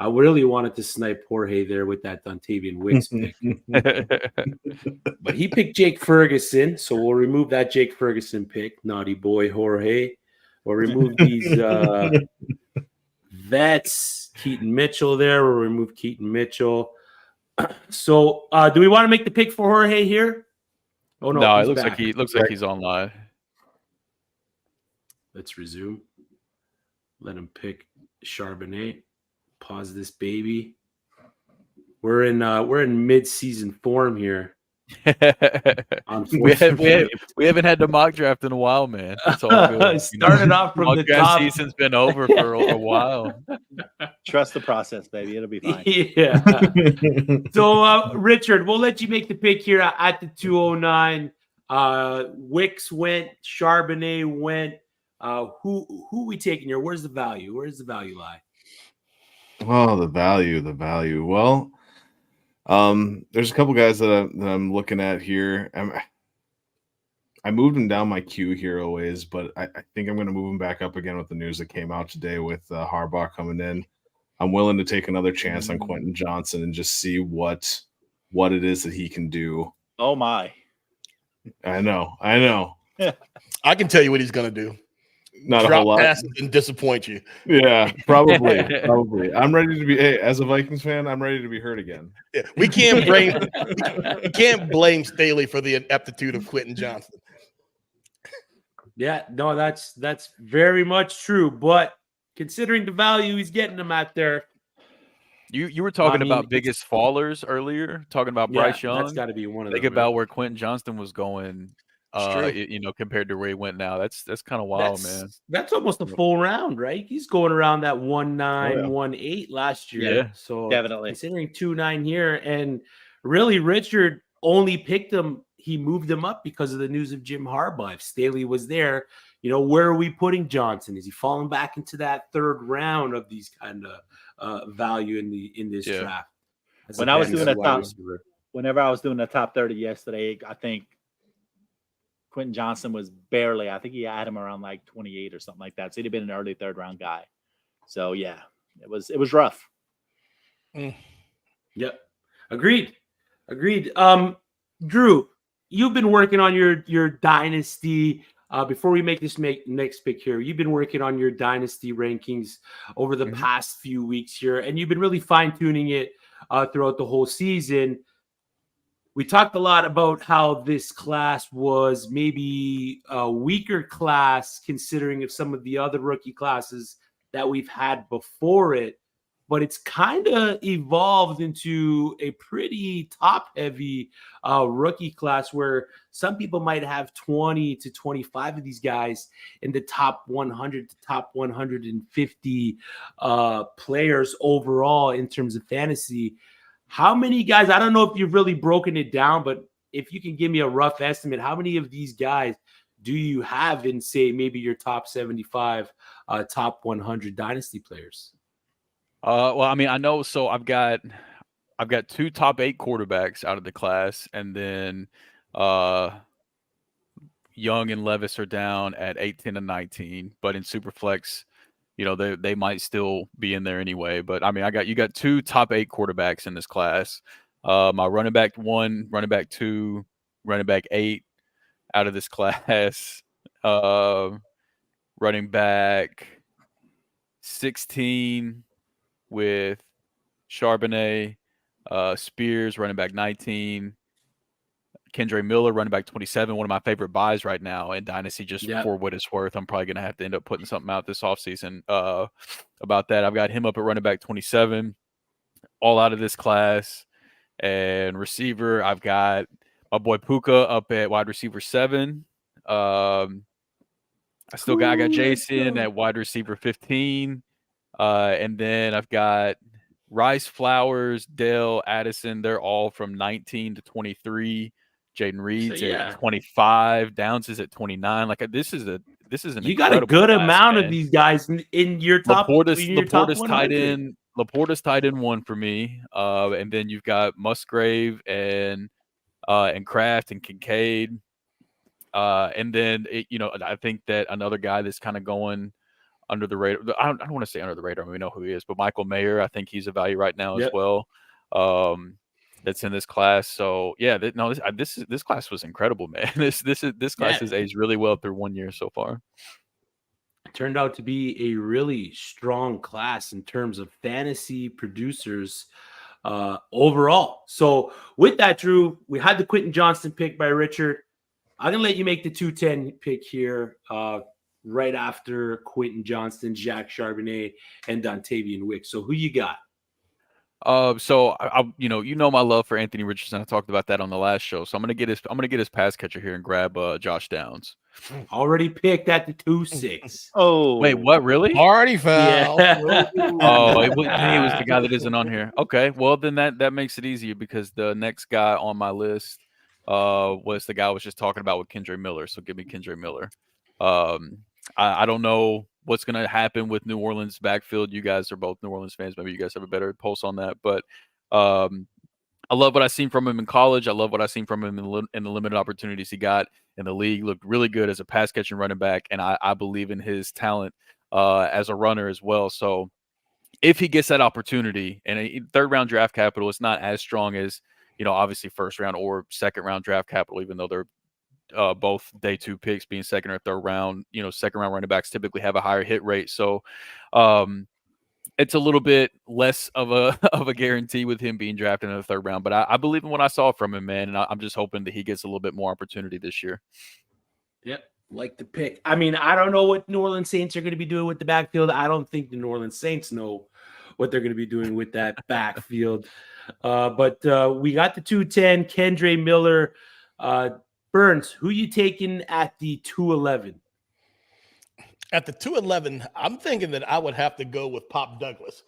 [SPEAKER 2] really wanted to snipe Jorge there with that Dontavian Wicks pick. But he picked Jake Ferguson, so we'll remove that Jake Ferguson pick. Naughty boy Jorge. We'll remove these vets. Keaton Mitchell there. We'll remove Keaton Mitchell. So do we want to make the pick for Jorge here? Oh no,
[SPEAKER 5] it looks like he's online.
[SPEAKER 2] Let's resume. Let him pick Charbonnet. Pause this baby. We're in mid-season form here.
[SPEAKER 5] we haven't had the mock draft in a while, man. It's all good.
[SPEAKER 2] Started off from the top.
[SPEAKER 5] Season's been over for a while.
[SPEAKER 1] Trust the process, baby. It'll be fine.
[SPEAKER 2] Yeah. So, Richard, we'll let you make the pick here at the 209. Wicks went. Charbonnet went. Who are we taking here? Where's the value? Where's the value lie?
[SPEAKER 3] Oh, the value. Well, there's a couple guys that I'm looking at here. I moved him down my queue here a ways, but I think I'm going to move him back up again with the news that came out today with Harbaugh coming in. I'm willing to take another chance on Quentin Johnson and just see what it is that he can do.
[SPEAKER 1] Oh my!
[SPEAKER 3] I know.
[SPEAKER 4] I can tell you what he's going to do.
[SPEAKER 3] Not a
[SPEAKER 4] Drop
[SPEAKER 3] whole lot.
[SPEAKER 4] passes and disappoint you.
[SPEAKER 3] Yeah, probably. I'm ready to be. Hey, as a Vikings fan, I'm ready to be hurt again.
[SPEAKER 4] Yeah, we can't blame Staley for the ineptitude of Quentin Johnson.
[SPEAKER 2] Yeah, no, that's very much true. But considering the value he's getting them at there,
[SPEAKER 5] you were talking about biggest fallers earlier, talking about Bryce Young.
[SPEAKER 2] That's got to be one of them.
[SPEAKER 5] Think about where Quentin Johnston was going. Compared to where he went now, that's kind of wild, man.
[SPEAKER 2] That's almost a full round, right? He's going around that 1.9, 1.8 last year.
[SPEAKER 1] Yeah,
[SPEAKER 2] so
[SPEAKER 1] definitely
[SPEAKER 2] considering 2.9 here, and really Richard only picked him. He moved him up because of the news of Jim Harbaugh. If Staley was there, where are we putting Johnson? Is he falling back into that third round of these kind of value in this draft?
[SPEAKER 1] Whenever I was doing the top 30 yesterday, I think Quentin Johnson was barely, I think he had him around like 28 or something like that. So he'd have been an early third round guy. So yeah, it was rough.
[SPEAKER 2] Yep. Agreed. Drew, you've been working on your dynasty. Before we make this next pick here, you've been working on your dynasty rankings over the past few weeks here, and you've been really fine-tuning it throughout the whole season. We talked a lot about how this class was maybe a weaker class considering of some of the other rookie classes that we've had before it, but it's kind of evolved into a pretty top-heavy rookie class where some people might have 20 to 25 of these guys in the top 100 to top 150 players overall in terms of fantasy. How many guys, I don't know if you've really broken it down, but if you can give me a rough estimate, how many of these guys do you have in, say, maybe your top 75, top 100 dynasty players?
[SPEAKER 5] Well, I mean, I know. So I've got 2 top 8 quarterbacks out of the class, and then Young and Levis are down at 8, 10, and 19. But in Superflex, they might still be in there anyway. But I mean, you got 2 top 8 quarterbacks in this class. My running back 1, running back 2, running back 8 out of this class. Running back 16 with Charbonnet, Spears, running back 19. Kendre Miller, running back 27, one of my favorite buys right now in Dynasty, just for what it's worth. I'm probably going to have to end up putting something out this offseason about that. I've got him up at running back 27, all out of this class. And receiver, I've got my boy Puka up at wide receiver 7. I got Jason at wide receiver 15. And then I've got Rice, Flowers, Dale, Addison. They're all from 19 to 23. Jaden Reed's at 25. Downs is at 29. Like this is an
[SPEAKER 2] you got a good
[SPEAKER 5] class,
[SPEAKER 2] amount
[SPEAKER 5] man.
[SPEAKER 2] of these guys in your top.
[SPEAKER 5] Laporta's tight end. Laporta's tight end 1 for me, and then you've got Musgrave and Kraft and Kincaid, and then I think that another guy that's kind of going under the radar. I don't want to say under the radar. We know who he is, but Michael Mayer, I think he's a value right now as well. That's in this class. So yeah, this class was incredible, man. This class has aged really well through 1 year so far.
[SPEAKER 2] Turned out to be a really strong class in terms of fantasy producers overall. So with that, Drew, we had the Quentin Johnston pick by Richard. I'm gonna let you make the 210 pick here, right after Quentin Johnston, Jacques Charbonnet, and Dontavian Wick. So who you got?
[SPEAKER 5] So I my love for Anthony Richardson. I talked about that on the last show. So I'm gonna get his pass catcher here and grab Josh Downs.
[SPEAKER 2] Already picked at the 2-6.
[SPEAKER 1] Oh,
[SPEAKER 5] wait, what? Really?
[SPEAKER 4] Party foul.
[SPEAKER 2] Yeah.
[SPEAKER 5] Oh, it was the guy that isn't on here. Okay, well then that makes it easier because the next guy on my list was the guy I was just talking about with Kendre Miller. So give me Kendre Miller. I don't know what's going to happen with New Orleans backfield. You guys are both New Orleans fans. Maybe you guys have a better pulse on that. But I love what I've seen from him in college. I love what I've seen from him in the limited opportunities he got in the league. Looked really good as a pass-catching running back, and I believe in his talent as a runner as well. So if he gets that opportunity, and a third-round draft capital is not as strong as, obviously first-round or second-round draft capital, even though they're both day 2 picks being second or third round, second round running backs typically have a higher hit rate. So it's a little bit less of a guarantee with him being drafted in the third round, but I believe in what I saw from him, man. And I'm just hoping that he gets a little bit more opportunity this year.
[SPEAKER 2] Yep. Like the pick. I mean, I don't know what New Orleans Saints are going to be doing with the backfield. I don't think the New Orleans Saints know what they're going to be doing with that backfield. But we got the 210, Kendre Miller, Burns, who you taking at the 211?
[SPEAKER 4] At the 211, I'm thinking that I would have to go with Pop Douglas.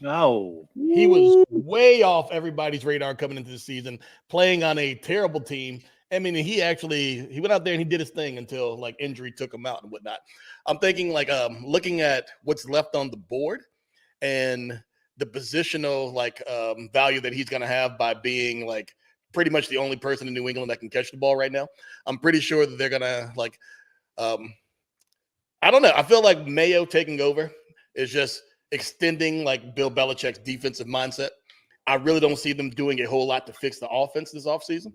[SPEAKER 1] no.
[SPEAKER 4] He was way off everybody's radar coming into the season, playing on a terrible team. I mean, he went out there and he did his thing until like injury took him out and whatnot. I'm thinking looking at what's left on the board and the positional value that he's going to have by being pretty much the only person in New England that can catch the ball right now. I'm pretty sure that they're going to I don't know. I feel like Mayo taking over is just extending Bill Belichick's defensive mindset. I really don't see them doing a whole lot to fix the offense this offseason.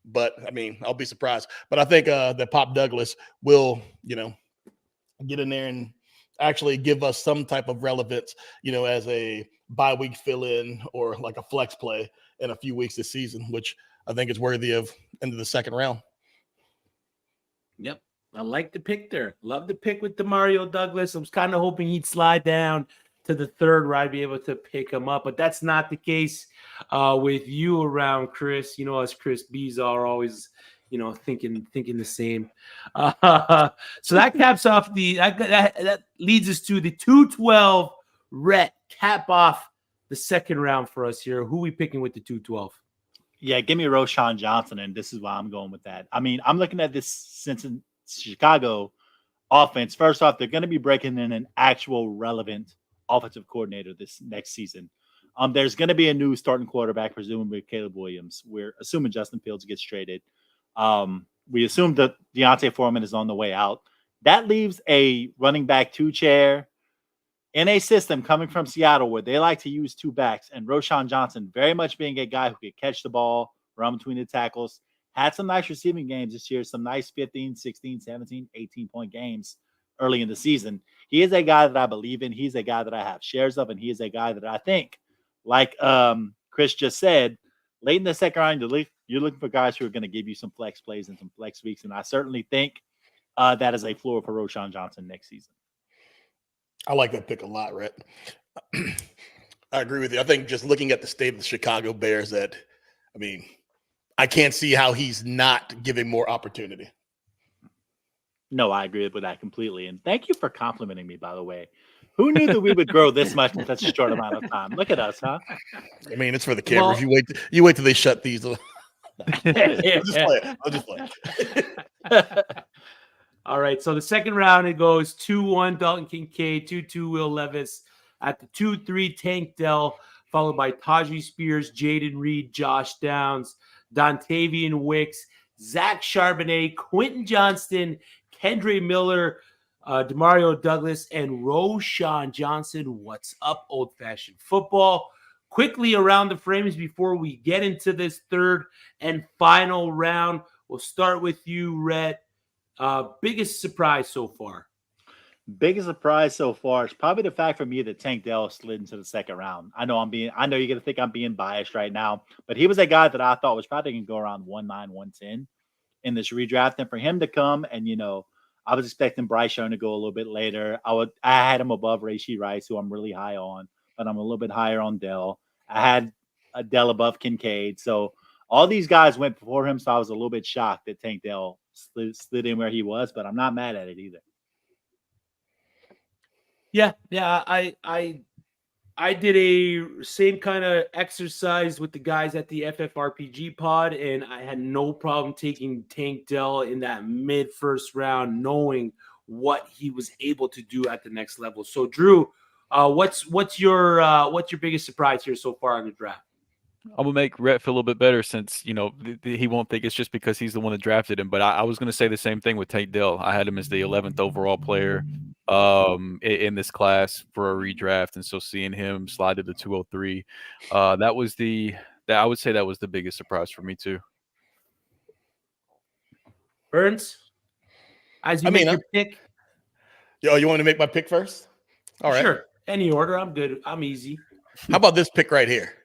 [SPEAKER 4] But I mean, I'll be surprised. But I think that Pop Douglas will, get in there and actually give us some type of relevance, as a bye week fill-in or like a flex play in a few weeks this season, which I think is worthy of into the second round.
[SPEAKER 2] Yep. I like the pick there. Love the pick with Demario Douglas. I was kind of hoping he'd slide down to the third where I'd be able to pick him up, but that's not the case with you around, Chris. Us Chris B's are always, thinking the same. So that caps off that leads us to the 212 Rhett. Cap off the second round for us here. Who we picking with the 212?
[SPEAKER 1] Yeah, give me Roshan Johnson, and this is why I'm going with that. I mean, I'm looking at this Cincinnati, Chicago offense. First off, they're going to be breaking in an actual relevant offensive coordinator this next season. There's going to be a new starting quarterback, presumably Caleb Williams. We're assuming Justin Fields gets traded. We assume that Deontay Foreman is on the way out. That leaves a running back 2 chair in a system coming from Seattle where they like to use 2 backs, and Roshan Johnson very much being a guy who could catch the ball, run between the tackles, had some nice receiving games this year, some nice 15, 16, 17, 18-point games early in the season. He is a guy that I believe in. He's a guy that I have shares of, and he is a guy that I think, like Chris just said, late in the second round, you're looking for guys who are going to give you some flex plays and some flex weeks, and I certainly think that is a floor for Roshan Johnson next season.
[SPEAKER 4] I like that pick a lot, Rhett. I agree with you. I think just looking at the state of the Chicago Bears, I can't see how he's not giving more opportunity.
[SPEAKER 1] No, I agree with that completely. And thank you for complimenting me, by the way. Who knew that we would grow this much in such a short amount of time? Look at us, huh?
[SPEAKER 4] I mean, it's for the cameras. You wait till they shut these. I'll just play it.
[SPEAKER 2] All right. So the second round, it goes 2-1 Dalton Kincaid, 2-2 Will Levis, At the 2-3, Tank Dell, followed by Tajee Spears, Jaden Reed, Josh Downs, Dontavian Wicks, Zach Charbonnet, Quentin Johnston, Kendre Miller, Demario Douglas, and Roshan Johnson. What's up, old-fashioned football? Quickly around the frames before we get into this third and final round. We'll start with you, Rhett. Biggest surprise so far?
[SPEAKER 1] Biggest surprise so far is probably the fact for me that Tank Dell slid into the second round. I know you're gonna think I'm being biased right now, but he was a guy that I thought was probably gonna go around 1-9, 110 in this redraft. And for him to come and I was expecting Bryce Young to go a little bit later. I had him above Rashee Rice, who I'm really high on, but I'm a little bit higher on Dell. I had a Dell above Kincaid. So all these guys went before him, so I was a little bit shocked that Tank Dell slid in where he was, but I'm not mad at it either.
[SPEAKER 2] Yeah, I did a same kind of exercise with the guys at the FFRPG pod, and I had no problem taking Tank Dell in that mid-first round, knowing what he was able to do at the next level. So, Drew, what's your biggest surprise here so far in the draft?
[SPEAKER 5] I'm gonna make Rhett feel a little bit better since he won't think it's just because he's the one that drafted him. But I was gonna say the same thing with Tank Dell. I had him as the 11th overall player in this class for a redraft, and so seeing him slide to the 203, I would say that was the biggest surprise for me too.
[SPEAKER 2] Burns, as you make your pick.
[SPEAKER 4] Yo, you want me to make my pick first? All right.
[SPEAKER 2] Sure. Any order. I'm good. I'm easy.
[SPEAKER 4] How about this pick right here?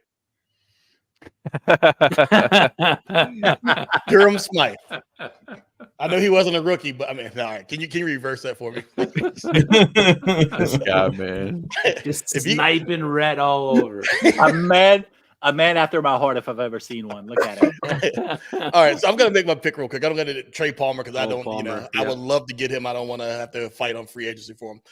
[SPEAKER 4] Durham Smythe. I know he wasn't a rookie, but I mean, all right. Can you reverse that for me?
[SPEAKER 5] This guy, man.
[SPEAKER 2] Just sniping red all over.
[SPEAKER 1] A man after my heart if I've ever seen one. Look at it.
[SPEAKER 4] All right, so I'm gonna make my pick real quick. I'm gonna Trey Palmer because I don't, I would love to get him. I don't want to have to fight on free agency for him.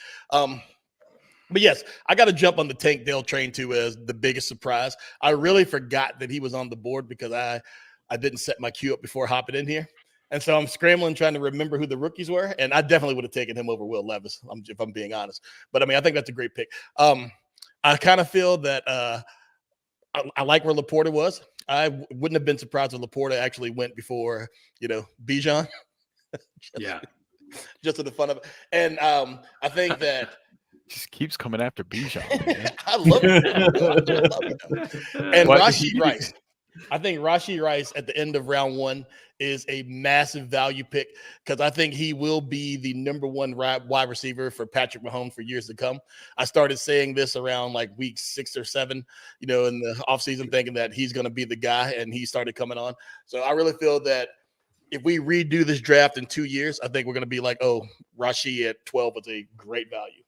[SPEAKER 4] But yes, I got to jump on the Tank Dell train too as the biggest surprise. I really forgot that he was on the board because I didn't set my queue up before hopping in here. And so I'm scrambling trying to remember who the rookies were. And I definitely would have taken him over Will Levis, if I'm being honest. But I mean, I think that's a great pick. I kind of feel that I like where Laporta was. I wouldn't have been surprised if Laporta actually went before, Bijan.
[SPEAKER 2] Yeah.
[SPEAKER 4] Just for the fun of it. And I think that
[SPEAKER 5] just keeps coming after Bijan.
[SPEAKER 4] I love it. And Rashee Rice. I think Rashee Rice at the end of round 1 is a massive value pick because I think he will be the number 1 wide receiver for Patrick Mahomes for years to come. I started saying this around like week 6 or 7, in the offseason, thinking that he's going to be the guy, and he started coming on. So I really feel that if we redo this draft in 2 years, I think we're going to be like, oh, Rashee at 12 was a great value.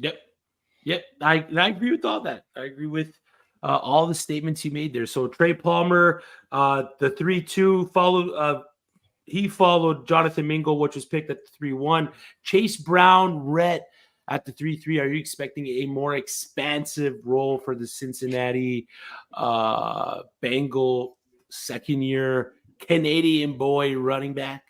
[SPEAKER 2] Yep. I agree with all that. I agree with all the statements he made there. So Trey Palmer, the 3-2 followed. He followed Jonathan Mingo, which was picked at the 3-1. Chase Brown, Rhett at the 3-3. Are you expecting a more expansive role for the Cincinnati Bengal second-year Canadian boy running back?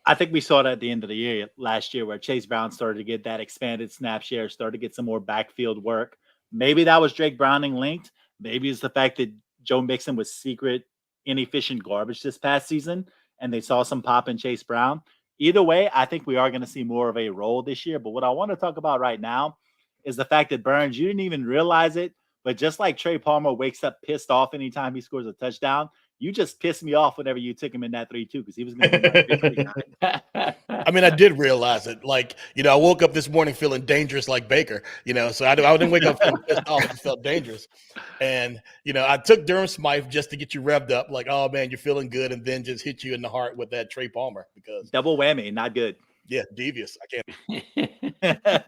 [SPEAKER 1] I think we saw that at the end of the year last year where Chase Brown started to get that expanded snap share, started to get some more backfield work. Maybe that was Drake Browning linked. Maybe it's the fact that Joe Mixon was secret, inefficient garbage this past season, and they saw some pop in Chase Brown. Either way, I think we are going to see more of a role this year. But what I want to talk about right now is the fact that, Burns, you didn't even realize it, but just like Trey Palmer wakes up pissed off anytime he scores a touchdown, you just pissed me off whenever you took him in that 3-2 because he was going to be
[SPEAKER 4] I mean, I did realize it. Like, I woke up this morning feeling dangerous like Baker, so I didn't wake up feeling pissed off. I felt dangerous. And, I took Durham Smythe just to get you revved up like, oh, man, you're feeling good, and then just hit you in the heart with that Trey Palmer because
[SPEAKER 1] double whammy, not good.
[SPEAKER 4] Yeah, devious. I can't.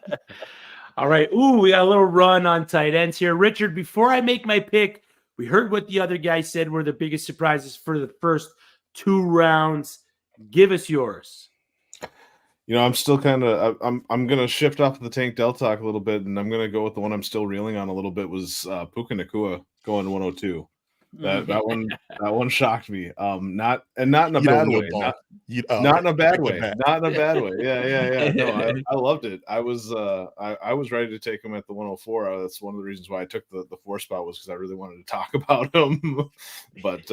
[SPEAKER 2] All right. Ooh, we got a little run on tight ends here. Richard, before I make my pick, we heard what the other guy said were the biggest surprises for the first 2 rounds. Give us yours.
[SPEAKER 3] I'm still kind of I'm going to shift off the Tank Dell talk a little bit, and I'm going to go with the one I'm still reeling on a little bit was Puka Nacua going 102. That one shocked me. Not in a
[SPEAKER 4] You
[SPEAKER 3] bad
[SPEAKER 4] don't know
[SPEAKER 3] way.
[SPEAKER 4] ball.
[SPEAKER 3] Not in a
[SPEAKER 4] I
[SPEAKER 3] bad
[SPEAKER 4] take that
[SPEAKER 3] way.
[SPEAKER 4] back.
[SPEAKER 3] Not in a bad way. Yeah. No, I loved it. I was ready to take him at the 104. That's one of the reasons why I took the 4 spot, was because I really wanted to talk about him. but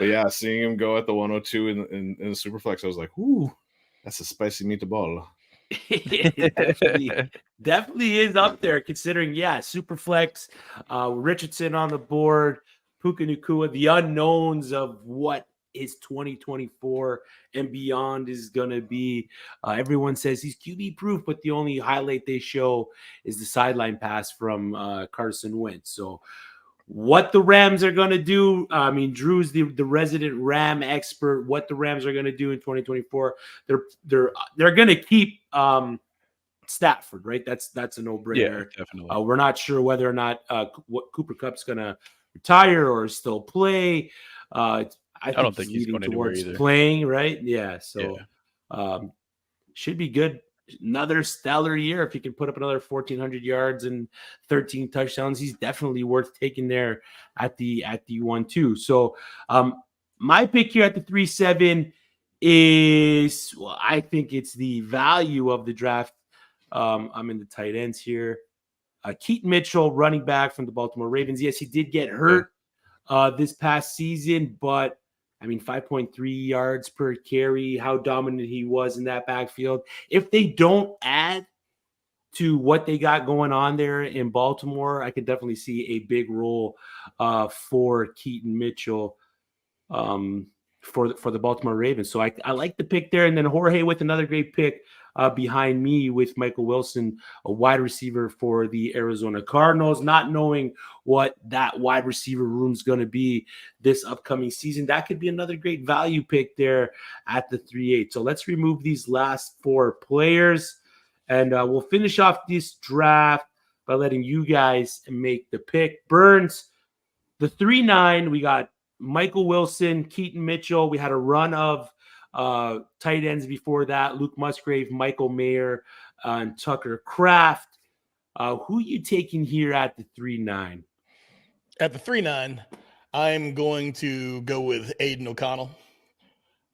[SPEAKER 3] yeah, seeing him go at the 102 in the Superflex, I was like, ooh, that's a spicy meatball.
[SPEAKER 2] definitely is up there, considering, Superflex, Richardson on the board, Puka Nacua, the unknowns of what his 2024 and beyond is going to be. Everyone says he's QB proof, but the only highlight they show is the sideline pass from Carson Wentz. So what the Rams are going to do, I mean, Drew's the resident Ram expert. What the Rams are going to do in 2024, they're going to keep Stafford, right? That's a no-brainer.
[SPEAKER 5] Yeah, definitely.
[SPEAKER 2] We're not sure whether or not what Cooper Kupp's going to retire or still play. I
[SPEAKER 5] don't think he's going anywhere
[SPEAKER 2] towards
[SPEAKER 5] either.
[SPEAKER 2] playing, right? Yeah, so should be good. Another stellar year if he can put up another 1,400 yards and 13 touchdowns. He's definitely worth taking there at the 1-2. So my pick here at the 3-7 is, well, I think it's the value of the draft. I'm in the tight ends here. Keaton Mitchell, running back from the Baltimore Ravens. Yes, he did get hurt this past season, but I mean, 5.3 yards per carry, how dominant he was in that backfield. If they don't add to what they got going on there in Baltimore, I could definitely see a big role for Keaton Mitchell for the Baltimore Ravens. So I like the pick there. And then Jorge with another great pick behind me with Michael Wilson, a wide receiver for the Arizona Cardinals. Not knowing what that wide receiver room is going to be this upcoming season, that could be another great value pick there at the 3-8. So let's remove these last 4 players, and we'll finish off this draft by letting you guys make the pick. Burns, the 3-9, we got Michael Wilson, Keaton Mitchell. We had a run of tight ends before that: Luke Musgrave, Michael Mayer, and Tucker Kraft. Who are you taking here at the 3-9?
[SPEAKER 4] At the 3-9, I'm going to go with Aiden O'Connell.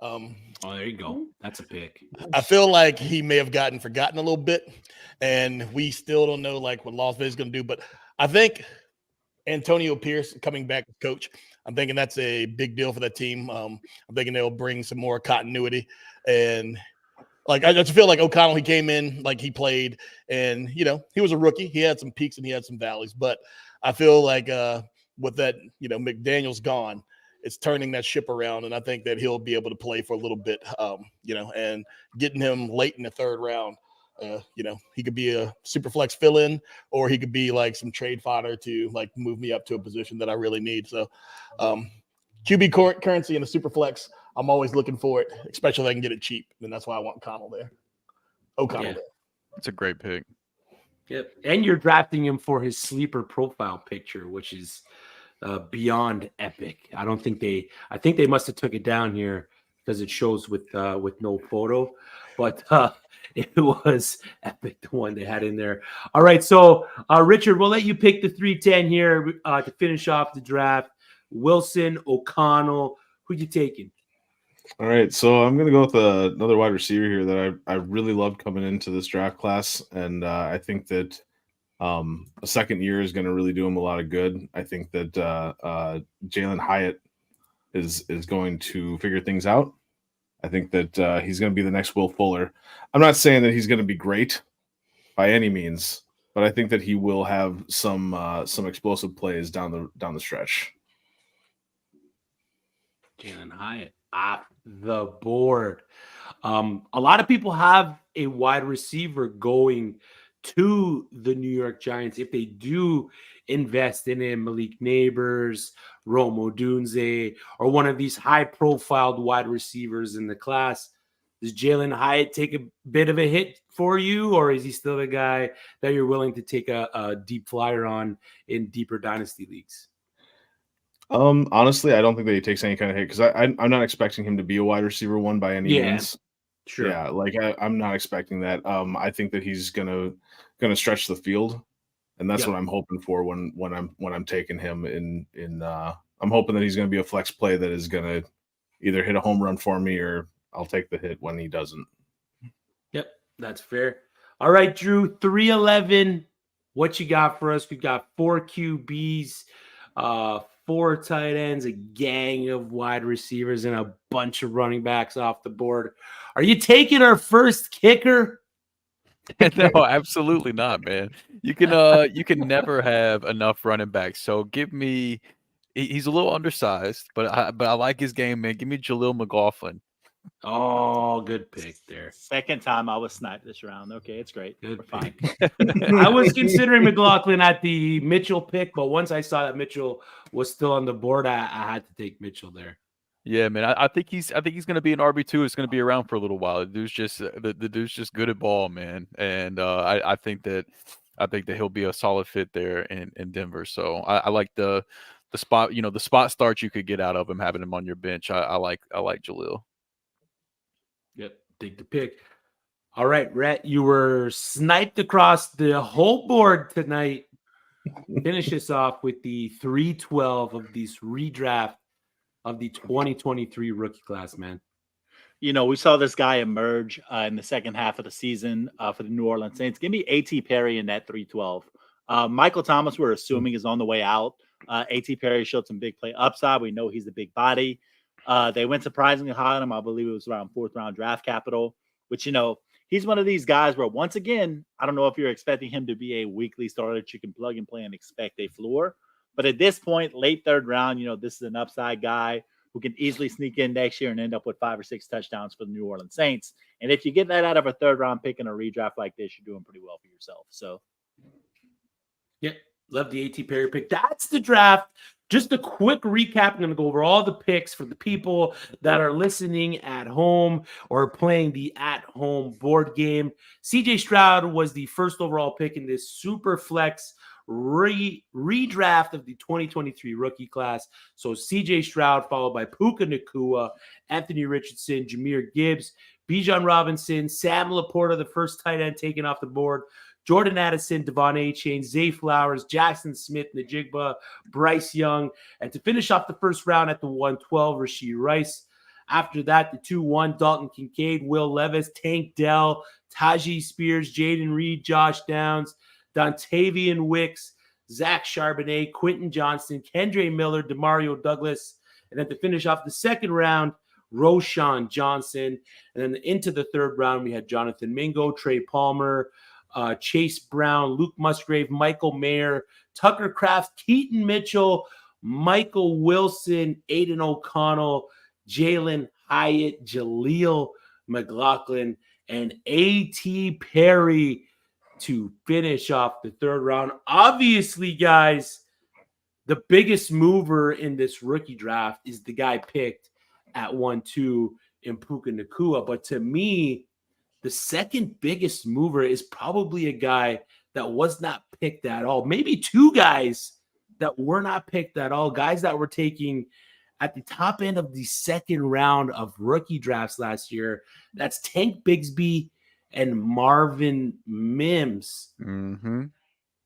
[SPEAKER 2] There you go. That's a pick.
[SPEAKER 4] I feel like he may have gotten forgotten a little bit, and we still don't know like what Las Vegas is going to do. But I think Antonio Pierce coming back as coach, I'm thinking that's a big deal for that team. I'm thinking they'll bring some more continuity. And like I just feel like O'Connell, he came in, like he played, and he was a rookie. He had some peaks and he had some valleys. But I feel like with that, McDaniel's gone, it's turning that ship around, and I think that he'll be able to play for a little bit. And getting him late in the 3rd round. He could be a super flex fill-in, or he could be like some trade fodder to like move me up to a position that I really need. So QB currency in a super flex, I'm always looking for it, especially if I can get it cheap. And that's why I want O'Connell there.
[SPEAKER 5] That's a great pick.
[SPEAKER 2] Yep. And you're drafting him for his sleeper profile picture, which is beyond epic. I think they must have took it down here because it shows with no photo, but it was epic, the one they had in there. All right, so Richard, we'll let you pick the 3-10 here to finish off the draft. Wilson, O'Connell, who you taking?
[SPEAKER 3] All right, so I'm going to go with another wide receiver here that I really loved coming into this draft class, and I think that a second year is going to really do him a lot of good. I think that Jalen Hyatt is going to figure things out. I think that he's going to be the next Will Fuller. I'm not saying that he's going to be great by any means, but I think that he will have some explosive plays down the stretch.
[SPEAKER 2] Jalen Hyatt off the board. A lot of people have a wide receiver going to the New York Giants if they do invest in him. Malik Neighbors, Rome Odunze, or one of these high-profile wide receivers in the class. Does Jalen Hyatt take a bit of a hit for you, or is he still the guy that you're willing to take a deep flyer on in deeper dynasty leagues?
[SPEAKER 3] Honestly, I don't think that he takes any kind of hit because I'm not expecting him to be a wide receiver 1 by any means.
[SPEAKER 2] Sure.
[SPEAKER 3] Yeah, like I'm not expecting that. I think that he's gonna stretch the field, and that's what I'm hoping for when I'm taking him in I'm hoping that he's going to be a flex play that is going to either hit a home run for me or I'll take the hit when he doesn't.
[SPEAKER 2] Yep, that's fair. All right, Drew, 311. What you got for us? We got 4 QBs, 4 tight ends, a gang of wide receivers, and a bunch of running backs off the board. Are you taking our first kicker?
[SPEAKER 5] No, absolutely not, man. You can never have enough running backs. So give me. He's a little undersized, but I like his game, man. Give me Jaleel McLaughlin.
[SPEAKER 2] Oh, good pick there.
[SPEAKER 1] Second time I was sniped this round. Okay, it's great.
[SPEAKER 2] Good
[SPEAKER 1] We're fine.
[SPEAKER 2] I was considering McLaughlin at the Mitchell pick, but once I saw that Mitchell was still on the board, I had to take Mitchell there.
[SPEAKER 5] Yeah, man. I think he's going to be an RB2. It's going to be around for a little while. The dude's just good at ball, man. And I think that he'll be a solid fit there in Denver. So I like the spot, the spot starts you could get out of him having him on your bench. I like Jaleel.
[SPEAKER 2] Yep, take the pick. All right, Rhett, you were sniped across the whole board tonight. Finish us off with the 312 of this redraft of the 2023 rookie class, man.
[SPEAKER 1] We saw this guy emerge in the second half of the season for the New Orleans Saints. Give me A.T. Perry in that 312. Michael Thomas, we're assuming, is on the way out. A.T. Perry showed some big play upside. We know he's a big body. They went surprisingly high on him. I believe it was around 4th round draft capital, which, he's one of these guys where, once again, I don't know if you're expecting him to be a weekly starter that you can plug and play and expect a floor. But at this point, late 3rd round, this is an upside guy who can easily sneak in next year and end up with 5 or 6 touchdowns for the New Orleans Saints. And if you get that out of a 3rd round pick in a redraft like this, you're doing pretty well for yourself. So,
[SPEAKER 2] yep, love the A.T. Perry pick. That's the draft. Just a quick recap. I'm going to go over all the picks for the people that are listening at home or playing the at-home board game. CJ Stroud was the first overall pick in this super flex redraft of the 2023 rookie class. So CJ Stroud followed by Puka Nacua, Anthony Richardson, Jahmyr Gibbs, Bijan Robinson, Sam Laporta, the first tight end taken off the board, Jordan Addison, Devon Achane, Zay Flowers, Jackson Smith, Najigba, Bryce Young, and to finish off the first round at the 112, Rashee Rice. After that, the 2-1, Dalton Kincaid, Will Levis, Tank Dell, Tajee Spears, Jaden Reed, Josh Downs, Dontavian Wicks, Zach Charbonnet, Quentin Johnston, Kendre Miller, Demario Douglas. And then to finish off the second round, Roshan Johnson. And then into the 3rd round, we had Jonathan Mingo, Trey Palmer, Chase Brown, Luke Musgrave, Michael Mayer, Tucker Kraft, Keaton Mitchell, Michael Wilson, Aiden O'Connell, Jalen Hyatt, Jaleel McLaughlin, and A.T. Perry to finish off the 3rd round. Obviously, guys, the biggest mover in this rookie draft is the guy picked at 1-2 in Puka Nacua. But to me, the second biggest mover is probably a guy that was not picked at all. Maybe 2 guys that were not picked at all, guys that were taking at the top end of the 2nd round of rookie drafts last year. That's Tank Bigsby and Marvin Mims.
[SPEAKER 5] Mm-hmm.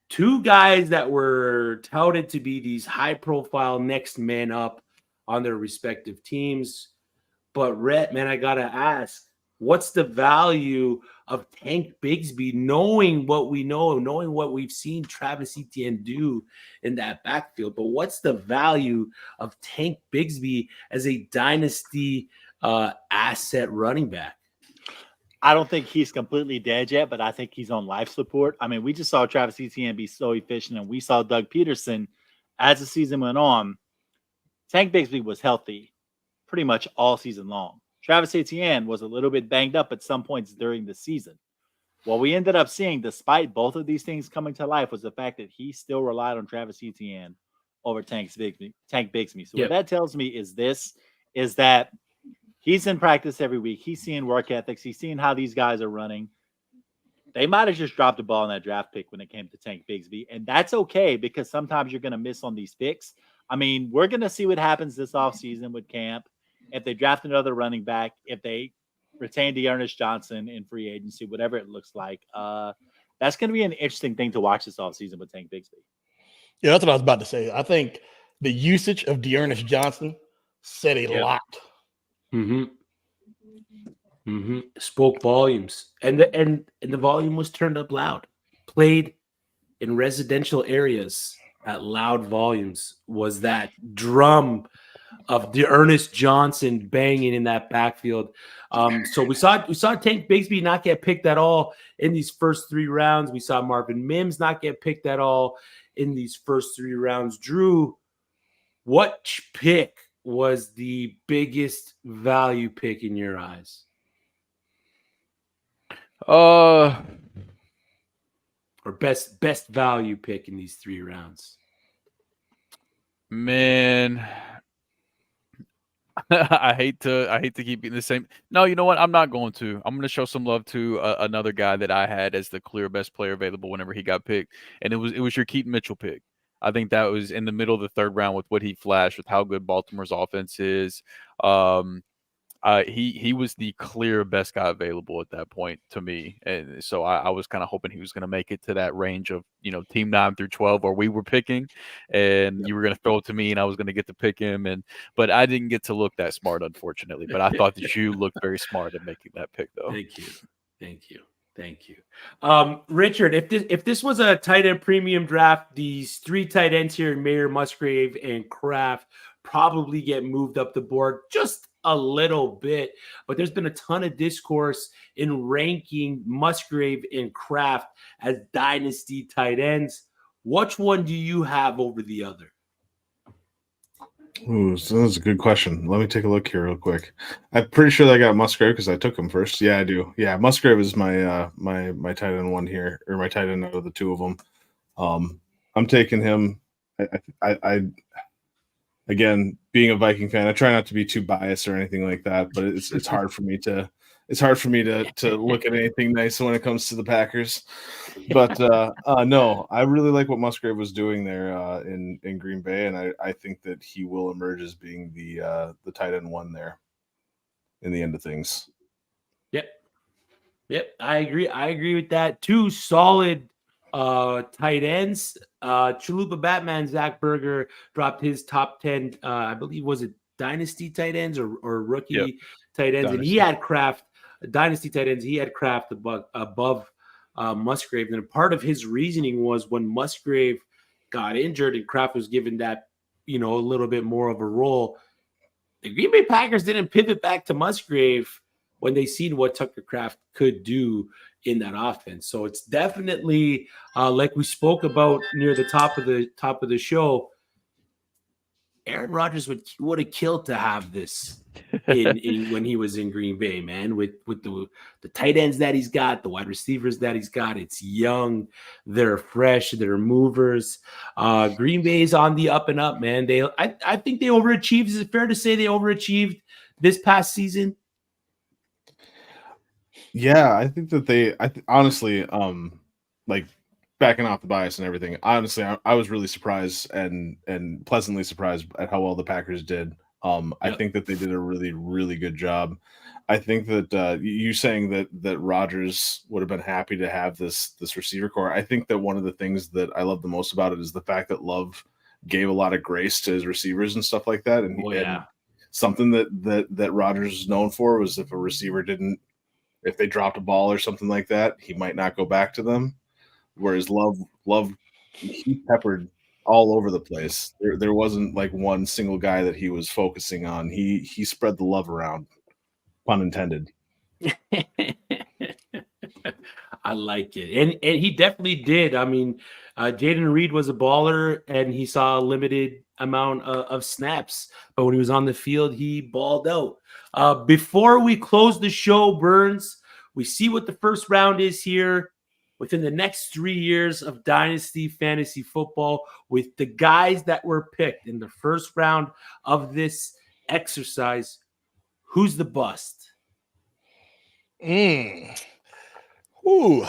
[SPEAKER 2] 2 guys that were touted to be these high-profile next men up on their respective teams. But, Rhett, man, I got to ask, what's the value of Tank Bigsby, knowing what we know, knowing what we've seen Travis Etienne do in that backfield? But what's the value of Tank Bigsby as a dynasty asset running back?
[SPEAKER 1] I don't think he's completely dead yet, but I think he's on life support. I mean, we just saw Travis Etienne be so efficient, and we saw Doug Peterson as the season went on. Tank Bigsby was healthy pretty much all season long. Travis Etienne was a little bit banged up at some points during the season. What we ended up seeing, despite both of these things coming to life, was the fact that he still relied on Travis Etienne over Tank Bigsby. So what that tells me is that he's in practice every week. He's seeing work ethics. He's seeing how these guys are running. They might have just dropped the ball in that draft pick when it came to Tank Bigsby. And that's okay, because sometimes you're going to miss on these picks. I mean, we're going to see what happens this offseason with camp. If they draft another running back, if they retain Dearness Johnson in free agency, whatever it looks like, that's going to be an interesting thing to watch this offseason with Tank Bigsby.
[SPEAKER 4] Yeah, that's what I was about to say. I think the usage of Dearness Johnson said a lot.
[SPEAKER 2] Spoke volumes, and the volume was turned up loud. Played in residential areas at loud volumes was that drum of Dearness Johnson banging in that backfield. So we saw Tank Bigsby not get picked at all in these first 3 rounds. We saw Marvin Mims not get picked at all in these first 3 rounds. Drew, what pick was the biggest value pick in your eyes?
[SPEAKER 5] Uh,
[SPEAKER 2] Or best value pick in these 3 rounds?
[SPEAKER 5] Man, I hate to keep getting the same. No, you know what? I'm not going to. I'm going to show some love to another guy that I had as the clear best player available whenever he got picked, and it was your Keaton Mitchell pick. I think that was in the middle of the 3rd round with what he flashed, with how good Baltimore's offense is. He was the clear best guy available at that point to me, and so I was kind of hoping he was going to make it to that range of team 9 through 12 where we were picking, and you were going to throw it to me, and I was going to get to pick him, but I didn't get to look that smart, unfortunately. But I thought that you looked very smart in making that pick, though.
[SPEAKER 2] Thank you. Richard, if this was a tight end premium draft, these 3 tight ends here, Mayer, Musgrave, and Kraft, probably get moved up the board just a little bit, but there's been a ton of discourse in ranking Musgrave and Kraft as dynasty tight ends. Which one do you have over the other?
[SPEAKER 3] Ooh, so that's a good question. Let me take a look here real quick. I'm pretty sure that I got Musgrave because I took him first. Yeah, I do. Yeah, Musgrave is my my tight end one here, or my tight end out of the 2 of them. I'm taking him. I again, being a Viking fan, I try not to be too biased or anything like that, but it's hard for me to look at anything nice when it comes to the Packers. But no, I really like what Musgrave was doing there in Green Bay, and I think that he will emerge as being the tight end 1 there in the end of things.
[SPEAKER 2] Yep, I agree with that. 2 solid tight ends. Chalupa Batman Zach Berger dropped his top 10. I believe, was it dynasty tight ends or rookie tight ends? Dynasty. And he had Kraft, dynasty tight ends. He had Kraft above Musgrave. And part of his reasoning was when Musgrave got injured and Kraft was given that, a little bit more of a role, the Green Bay Packers didn't pivot back to Musgrave when they seen what Tucker Kraft could do in that offense. So it's definitely like we spoke about near the top of the show. Aaron Rodgers would have killed to have this in when he was in Green Bay, man, with the tight ends that he's got, the wide receivers that he's got. It's young, they're fresh, they're movers. Green Bay's on the up and up, man. I think they overachieved. Is it fair to say they overachieved this past season?
[SPEAKER 3] Yeah, I think that honestly, like backing off the bias and everything, honestly, I was really surprised and pleasantly surprised at how well the Packers did. I think that they did a really, really good job. I think that you saying that Rodgers would have been happy to have this receiver core. I think that one of the things that I love the most about it is the fact that Love gave a lot of grace to his receivers and stuff like that. And something that Rodgers is known for was if a receiver if they dropped a ball or something like that, he might not go back to them. Whereas Love, he peppered all over the place. There wasn't like one single guy that he was focusing on. He spread the love around, pun intended.
[SPEAKER 2] I like it. And he definitely did. I mean, Jaden Reed was a baller and he saw a limited amount of snaps, but when he was on the field, he balled out. Before we close the show, Burns, we see what the first round is here within the next 3 years of Dynasty Fantasy Football with the guys that were picked in the first round of this exercise. Who's the bust?
[SPEAKER 4] Ooh.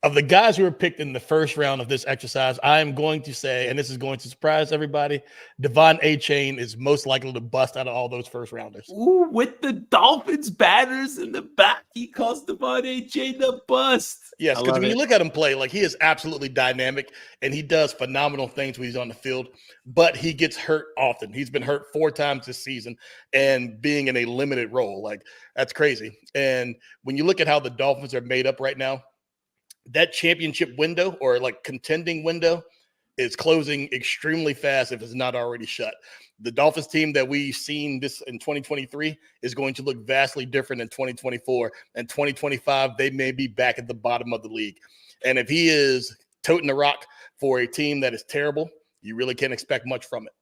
[SPEAKER 4] Of the guys who were picked in the first round of this exercise, I am going to say, and this is going to surprise everybody, Devon A-Chain is most likely to bust out of all those first rounders.
[SPEAKER 2] Ooh, with the Dolphins banners in the back, he calls Devon A-Chain the bust.
[SPEAKER 4] Yes, because when you look at him play, like he is absolutely dynamic and he does phenomenal things when he's on the field, but he gets hurt often. He's been hurt 4 times this season and being in a limited role. Like, that's crazy. And when you look at how the Dolphins are made up right now, that championship window or like contending window is closing extremely fast if it's not already shut. The Dolphins team that we've seen this in 2023 is going to look vastly different in 2024. And 2025, they may be back at the bottom of the league. And if he is toting the rock for a team that is terrible, you really can't expect much from it.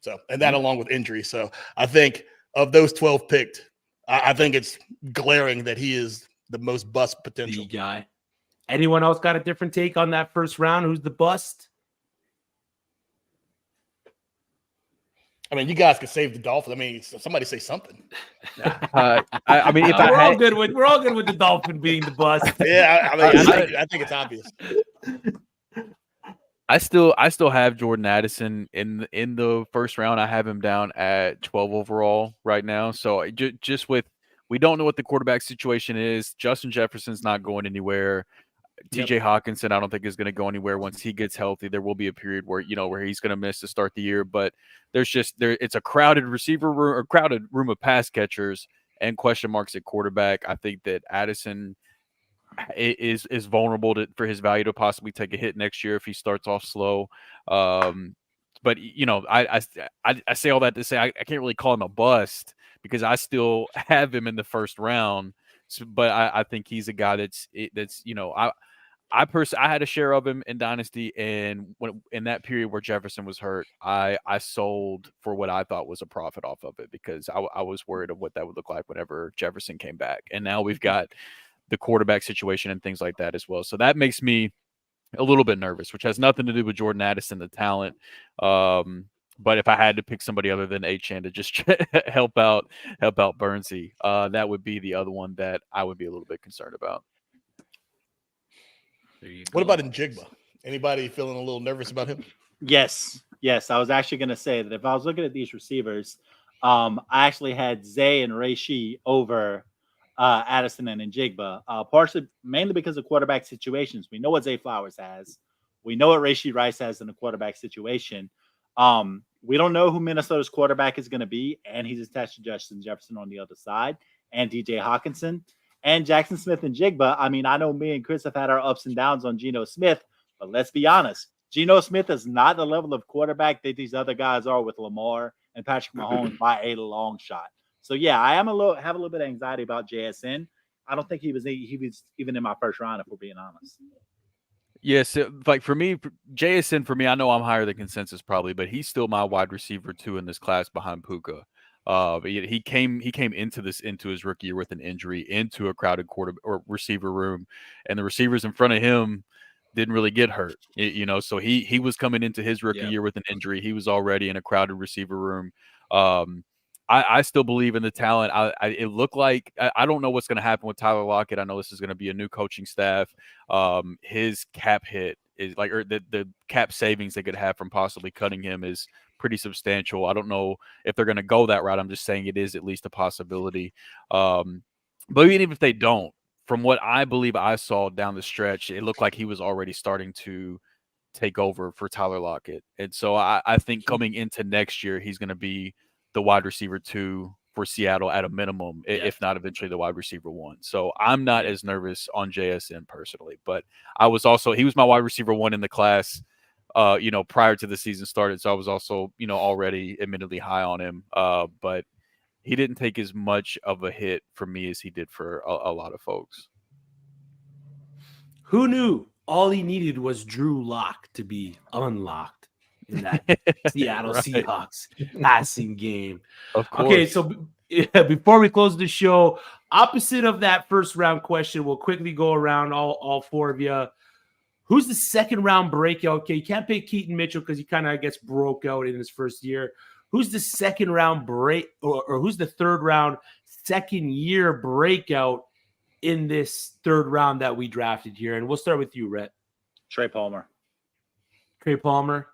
[SPEAKER 4] So, and that along with injury. So I think of those 12 picked, I think it's glaring that he is the most bust potential.
[SPEAKER 2] The guy. Anyone else got a different take on that first round? Who's the bust?
[SPEAKER 4] I mean, you guys could save the Dolphins. I mean, somebody say something.
[SPEAKER 5] I mean, if
[SPEAKER 2] we're all good with the Dolphin being the bust.
[SPEAKER 4] Yeah, I think it's obvious.
[SPEAKER 5] I still have Jordan Addison in the first round. I have him down at 12 overall right now. So just with, we don't know what the quarterback situation is. Justin Jefferson's not going anywhere. TJ Hawkinson, I don't think is going to go anywhere once he gets healthy. There will be a period where he's going to miss to start the year, but it's a crowded receiver room or crowded room of pass catchers and question marks at quarterback. I think that Addison is vulnerable for his value to possibly take a hit next year if he starts off slow. But I say all that to say I can't really call him a bust because I still have him in the first round. So, but I think he's a guy I had a share of him in Dynasty, and in that period where Jefferson was hurt, I sold for what I thought was a profit off of it because I was worried of what that would look like whenever Jefferson came back. And now we've got the quarterback situation and things like that as well. So that makes me a little bit nervous, which has nothing to do with Jordan Addison, the talent. But if I had to pick somebody other than A-Chan to just help out Burnsy, that would be the other one that I would be a little bit concerned about.
[SPEAKER 4] What about Njigba? Anybody feeling a little nervous about him?
[SPEAKER 1] Yes. I was actually going to say that if I was looking at these receivers, I actually had Zay and Reishi over Addison and Njigba, mainly because of quarterback situations. We know what Zay Flowers has. We know what Reishi Rice has in a quarterback situation. We don't know who Minnesota's quarterback is going to be, and he's attached to Justin Jefferson on the other side, and DJ Hawkinson. And Jackson Smith and Jigba. I mean, I know me and Chris have had our ups and downs on Geno Smith, but let's be honest. Geno Smith is not the level of quarterback that these other guys are with Lamar and Patrick Mahomes by a long shot. So, yeah, I have a little bit of anxiety about JSN. I don't think he was even in my first round, if we're being honest.
[SPEAKER 5] Yes, like for me, JSN, for me, I know I'm higher than consensus probably, but he's still my wide receiver 2 in this class behind Puka. But he came into his rookie year with an injury into a crowded quarter or receiver room, and the receivers in front of him didn't really get hurt. So he was coming into his rookie year with an injury. He was already in a crowded receiver room. I still believe in the talent. It looked like I don't know what's going to happen with Tyler Lockett. I know this is going to be a new coaching staff. His cap hit is like, or the cap savings they could have from possibly cutting him is pretty substantial. I don't know if they're going to go that route. I'm just saying it is at least a possibility. But even if they don't, from what I believe I saw down the stretch, it looked like he was already starting to take over for Tyler Lockett. And so I think coming into next year, he's going to be the wide receiver 2 for Seattle at a minimum, if not eventually the wide receiver 1. So I'm not as nervous on JSN personally, but he was my wide receiver 1 in the class, prior to the season started. So I was also, already admittedly high on him. But he didn't take as much of a hit for me as he did for a lot of folks.
[SPEAKER 2] Who knew all he needed was Drew Lock to be unlocked in that Seattle Seahawks passing game?
[SPEAKER 5] Of course.
[SPEAKER 2] Okay, so before we close the show, opposite of that first round question, we'll quickly go around all 4 of you. Who's the second round breakout? Okay, you can't pick Keaton Mitchell because he kind of gets broke out in his first year. Who's the second round or who's the third round second year breakout in this third round that we drafted here? And we'll start with you, Rhett.
[SPEAKER 1] Trey Palmer.
[SPEAKER 2] Trey Palmer.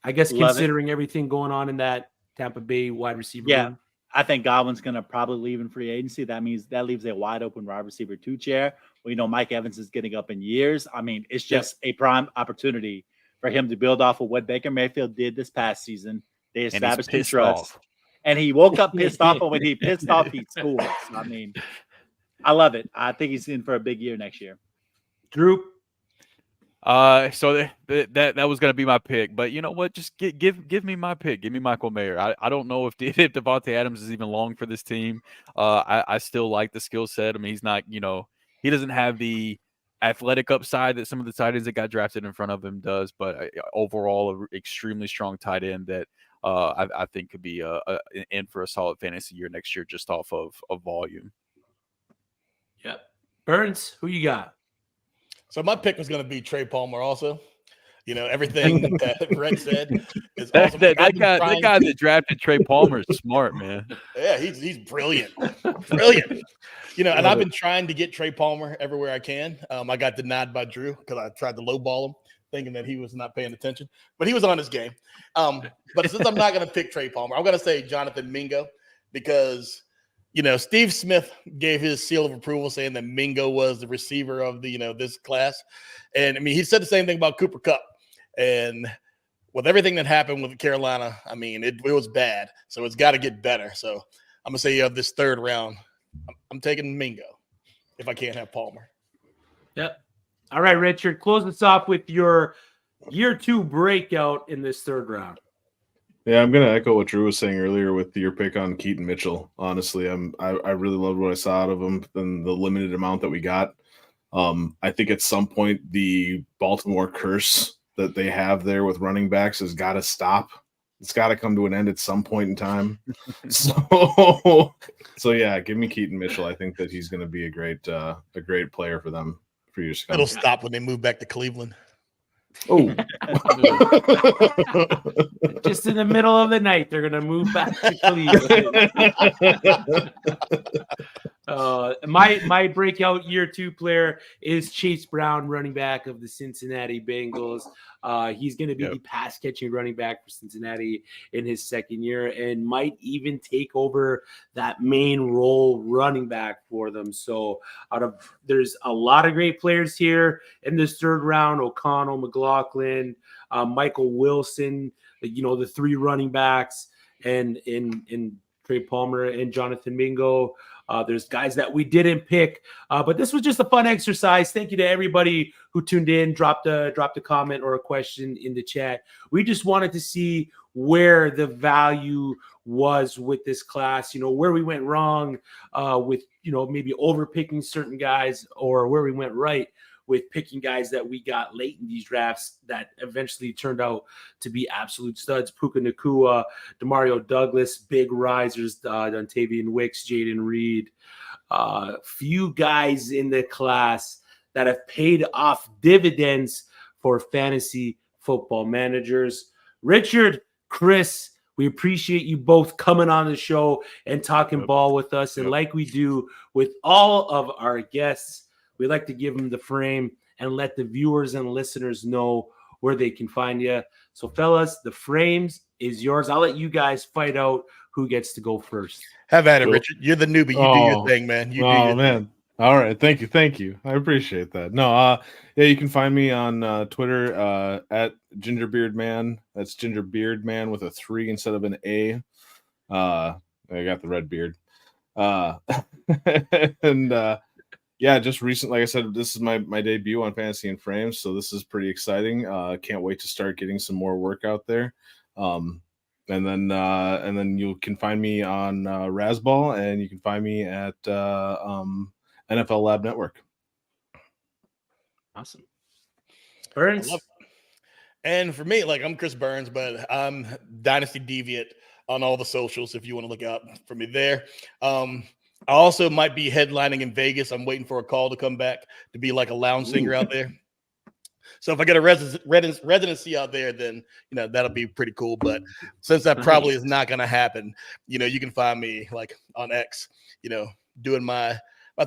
[SPEAKER 2] I guess
[SPEAKER 1] Love
[SPEAKER 2] considering everything going on in that Tampa Bay wide receiver room.
[SPEAKER 1] I think Godwin's going to probably leave in free agency. That means that leaves a wide open wide receiver 2 chair. Well, Mike Evans is getting up in years. I mean, it's just a prime opportunity for him to build off of what Baker Mayfield did this past season. They established his trust. And he woke up pissed off, but when he pissed off, he scored. So, I mean, I love it. I think he's in for a big year next year.
[SPEAKER 2] Drew?
[SPEAKER 5] So that was gonna be my pick, but you know what? Just give me my pick. Give me Michael Mayer. I don't know if Devontae Adams is even long for this team. I still like the skill set. I mean, he's not, he doesn't have the athletic upside that some of the tight ends that got drafted in front of him does, but overall, an extremely strong tight end that I think could be in for a solid fantasy year next year just off of volume.
[SPEAKER 2] Yep. Burns, who you got?
[SPEAKER 4] So my pick was going to be Trey Palmer also. Everything that Rhett said is awesome.
[SPEAKER 5] That guy that drafted Trey Palmer is smart, man.
[SPEAKER 4] Yeah, he's brilliant. Brilliant. And I've been trying to get Trey Palmer everywhere I can. I got denied by Drew because I tried to lowball him, thinking that he was not paying attention. But he was on his game. But since I'm not going to pick Trey Palmer, I'm going to say Jonathan Mingo because – Steve Smith gave his seal of approval saying that Mingo was the receiver of the, this class. And I mean, he said the same thing about Cooper Kupp. And with everything that happened with Carolina, I mean, it was bad. So it's got to get better. So I'm going to say of this third round, I'm taking Mingo if I can't have Palmer.
[SPEAKER 2] Yep. All right, Richard, close us off with your year 2 breakout in this third round.
[SPEAKER 3] Yeah, I'm going to echo what Drew was saying earlier with your pick on Keaton Mitchell. Honestly, I really loved what I saw out of him and the limited amount that we got. I think at some point the Baltimore curse that they have there with running backs has got to stop. It's got to come to an end at some point in time. So yeah, give me Keaton Mitchell. I think that he's going to be a great player for them for years to come.
[SPEAKER 4] It'll stop when they move back to Cleveland.
[SPEAKER 3] Oh,
[SPEAKER 2] just in the middle of the night, they're gonna move back to Cleveland. My breakout year 2 player is Chase Brown, running back of the Cincinnati Bengals. He's going to be the pass catching running back for Cincinnati in his second year and might even take over that main role running back for them. So there's a lot of great players here in this third round: O'Connell, McLaughlin, Michael Wilson, the 3 running backs, and in Trey Palmer and Jonathan Mingo. There's guys that we didn't pick, but this was just a fun exercise. Thank you to everybody who tuned in, dropped a comment or a question in the chat. We just wanted to see where the value was with this class, where we went wrong with, maybe overpicking certain guys, or where we went right with picking guys that we got late in these drafts that eventually turned out to be absolute studs. Puka Nacua, Demario Douglas, big risers, Dontavian Wicks, Jaden Reed. Few guys in the class that have paid off dividends for fantasy football managers. Richard, Chris, we appreciate you both coming on the show and talking ball with us. And like we do with all of our guests, we like to give them the frame and let the viewers and listeners know where they can find you. So, fellas, the frames is yours. I'll let you guys fight out who gets to go first.
[SPEAKER 4] Have at it, Richard. You're the newbie. You do your thing, man. You do your thing.
[SPEAKER 3] All right. Thank you. I appreciate that. No, you can find me on Twitter at GingerBeardMan. That's GingerBeardMan with a 3 instead of an A. I got the red beard. Yeah, just recently, like I said, this is my debut on Fantasy and Frames, so this is pretty exciting. Can't wait to start getting some more work out there. And then you can find me on Razzball, and you can find me at NFL Lab Network.
[SPEAKER 2] Awesome. Burns.
[SPEAKER 4] And for me, I'm Chris Burns, but I'm Dynasty Deviant on all the socials if you want to look out for me there. I also might be headlining in Vegas. I'm waiting for a call to come back to be like a lounge singer out there. So if I get a residency out there, then, that'll be pretty cool. But since that probably is not going to happen, you can find me on X, doing my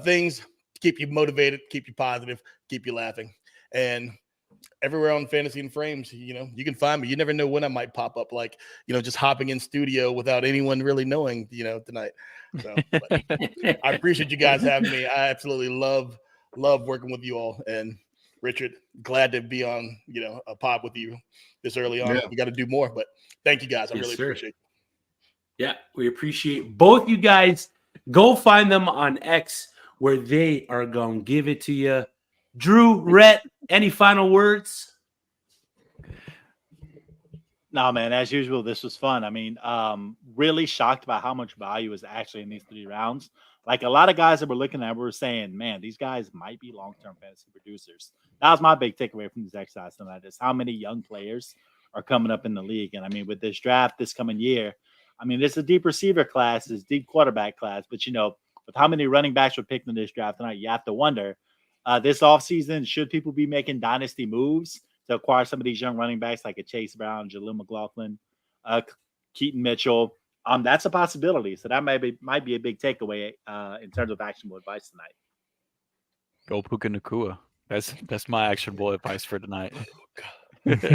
[SPEAKER 4] things, keep you motivated, keep you positive, keep you laughing. And everywhere on Fantasy and Frames, you can find me. You never know when I might pop up, like, just hopping in studio without anyone really knowing, tonight. So I appreciate you guys having me. I absolutely love working with you all. And Richard, glad to be on, a pod with you this early on.
[SPEAKER 3] Yeah.
[SPEAKER 4] We got to do more, but thank you guys. I really
[SPEAKER 2] sir.
[SPEAKER 4] appreciate it.
[SPEAKER 2] Yeah, we appreciate both you guys. Go find them on X where they are going to give it to you. Drew, Rhett, any final words?
[SPEAKER 1] No, man, as usual, this was fun. I mean, really shocked by how much value is actually in these 3 rounds. Like, a lot of guys that we're looking at, we're saying, man, these guys might be long-term fantasy producers. That was my big takeaway from this exercise tonight, is how many young players are coming up in the league. And I mean, with this draft this coming year, I mean, it's a deep receiver class, it's deep quarterback class, but with how many running backs were picked in this draft tonight, you have to wonder, this offseason, should people be making dynasty moves to acquire some of these young running backs like a Chase Brown, Jaleel McLaughlin, Keaton Mitchell? That's a possibility. So that might be a big takeaway in terms of actionable advice tonight.
[SPEAKER 5] Go Puka Nakua. That's my actionable advice for tonight.
[SPEAKER 2] Puka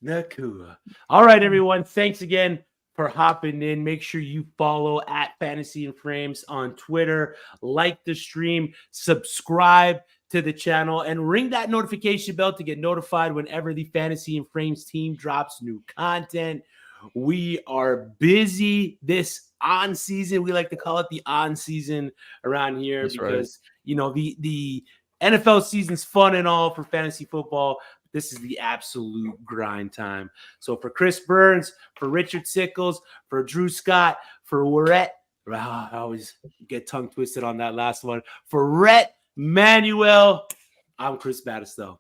[SPEAKER 2] Nakua. All right, everyone. Thanks again for hopping in. Make sure you follow at Fantasy and Frames on Twitter. Like the stream, subscribe to the channel, and ring that notification bell to get notified whenever the Fantasy and Frames team drops new content. We are busy this on season. We like to call it the on season around here. That's because right. The NFL season's fun and all for fantasy football. This is the absolute grind time. So for Chris Burns, for Richard Sickles, for Drew Scott, for Rhett, I always get tongue twisted on that last one. For Rhett Manuel, I'm Chris Battistello.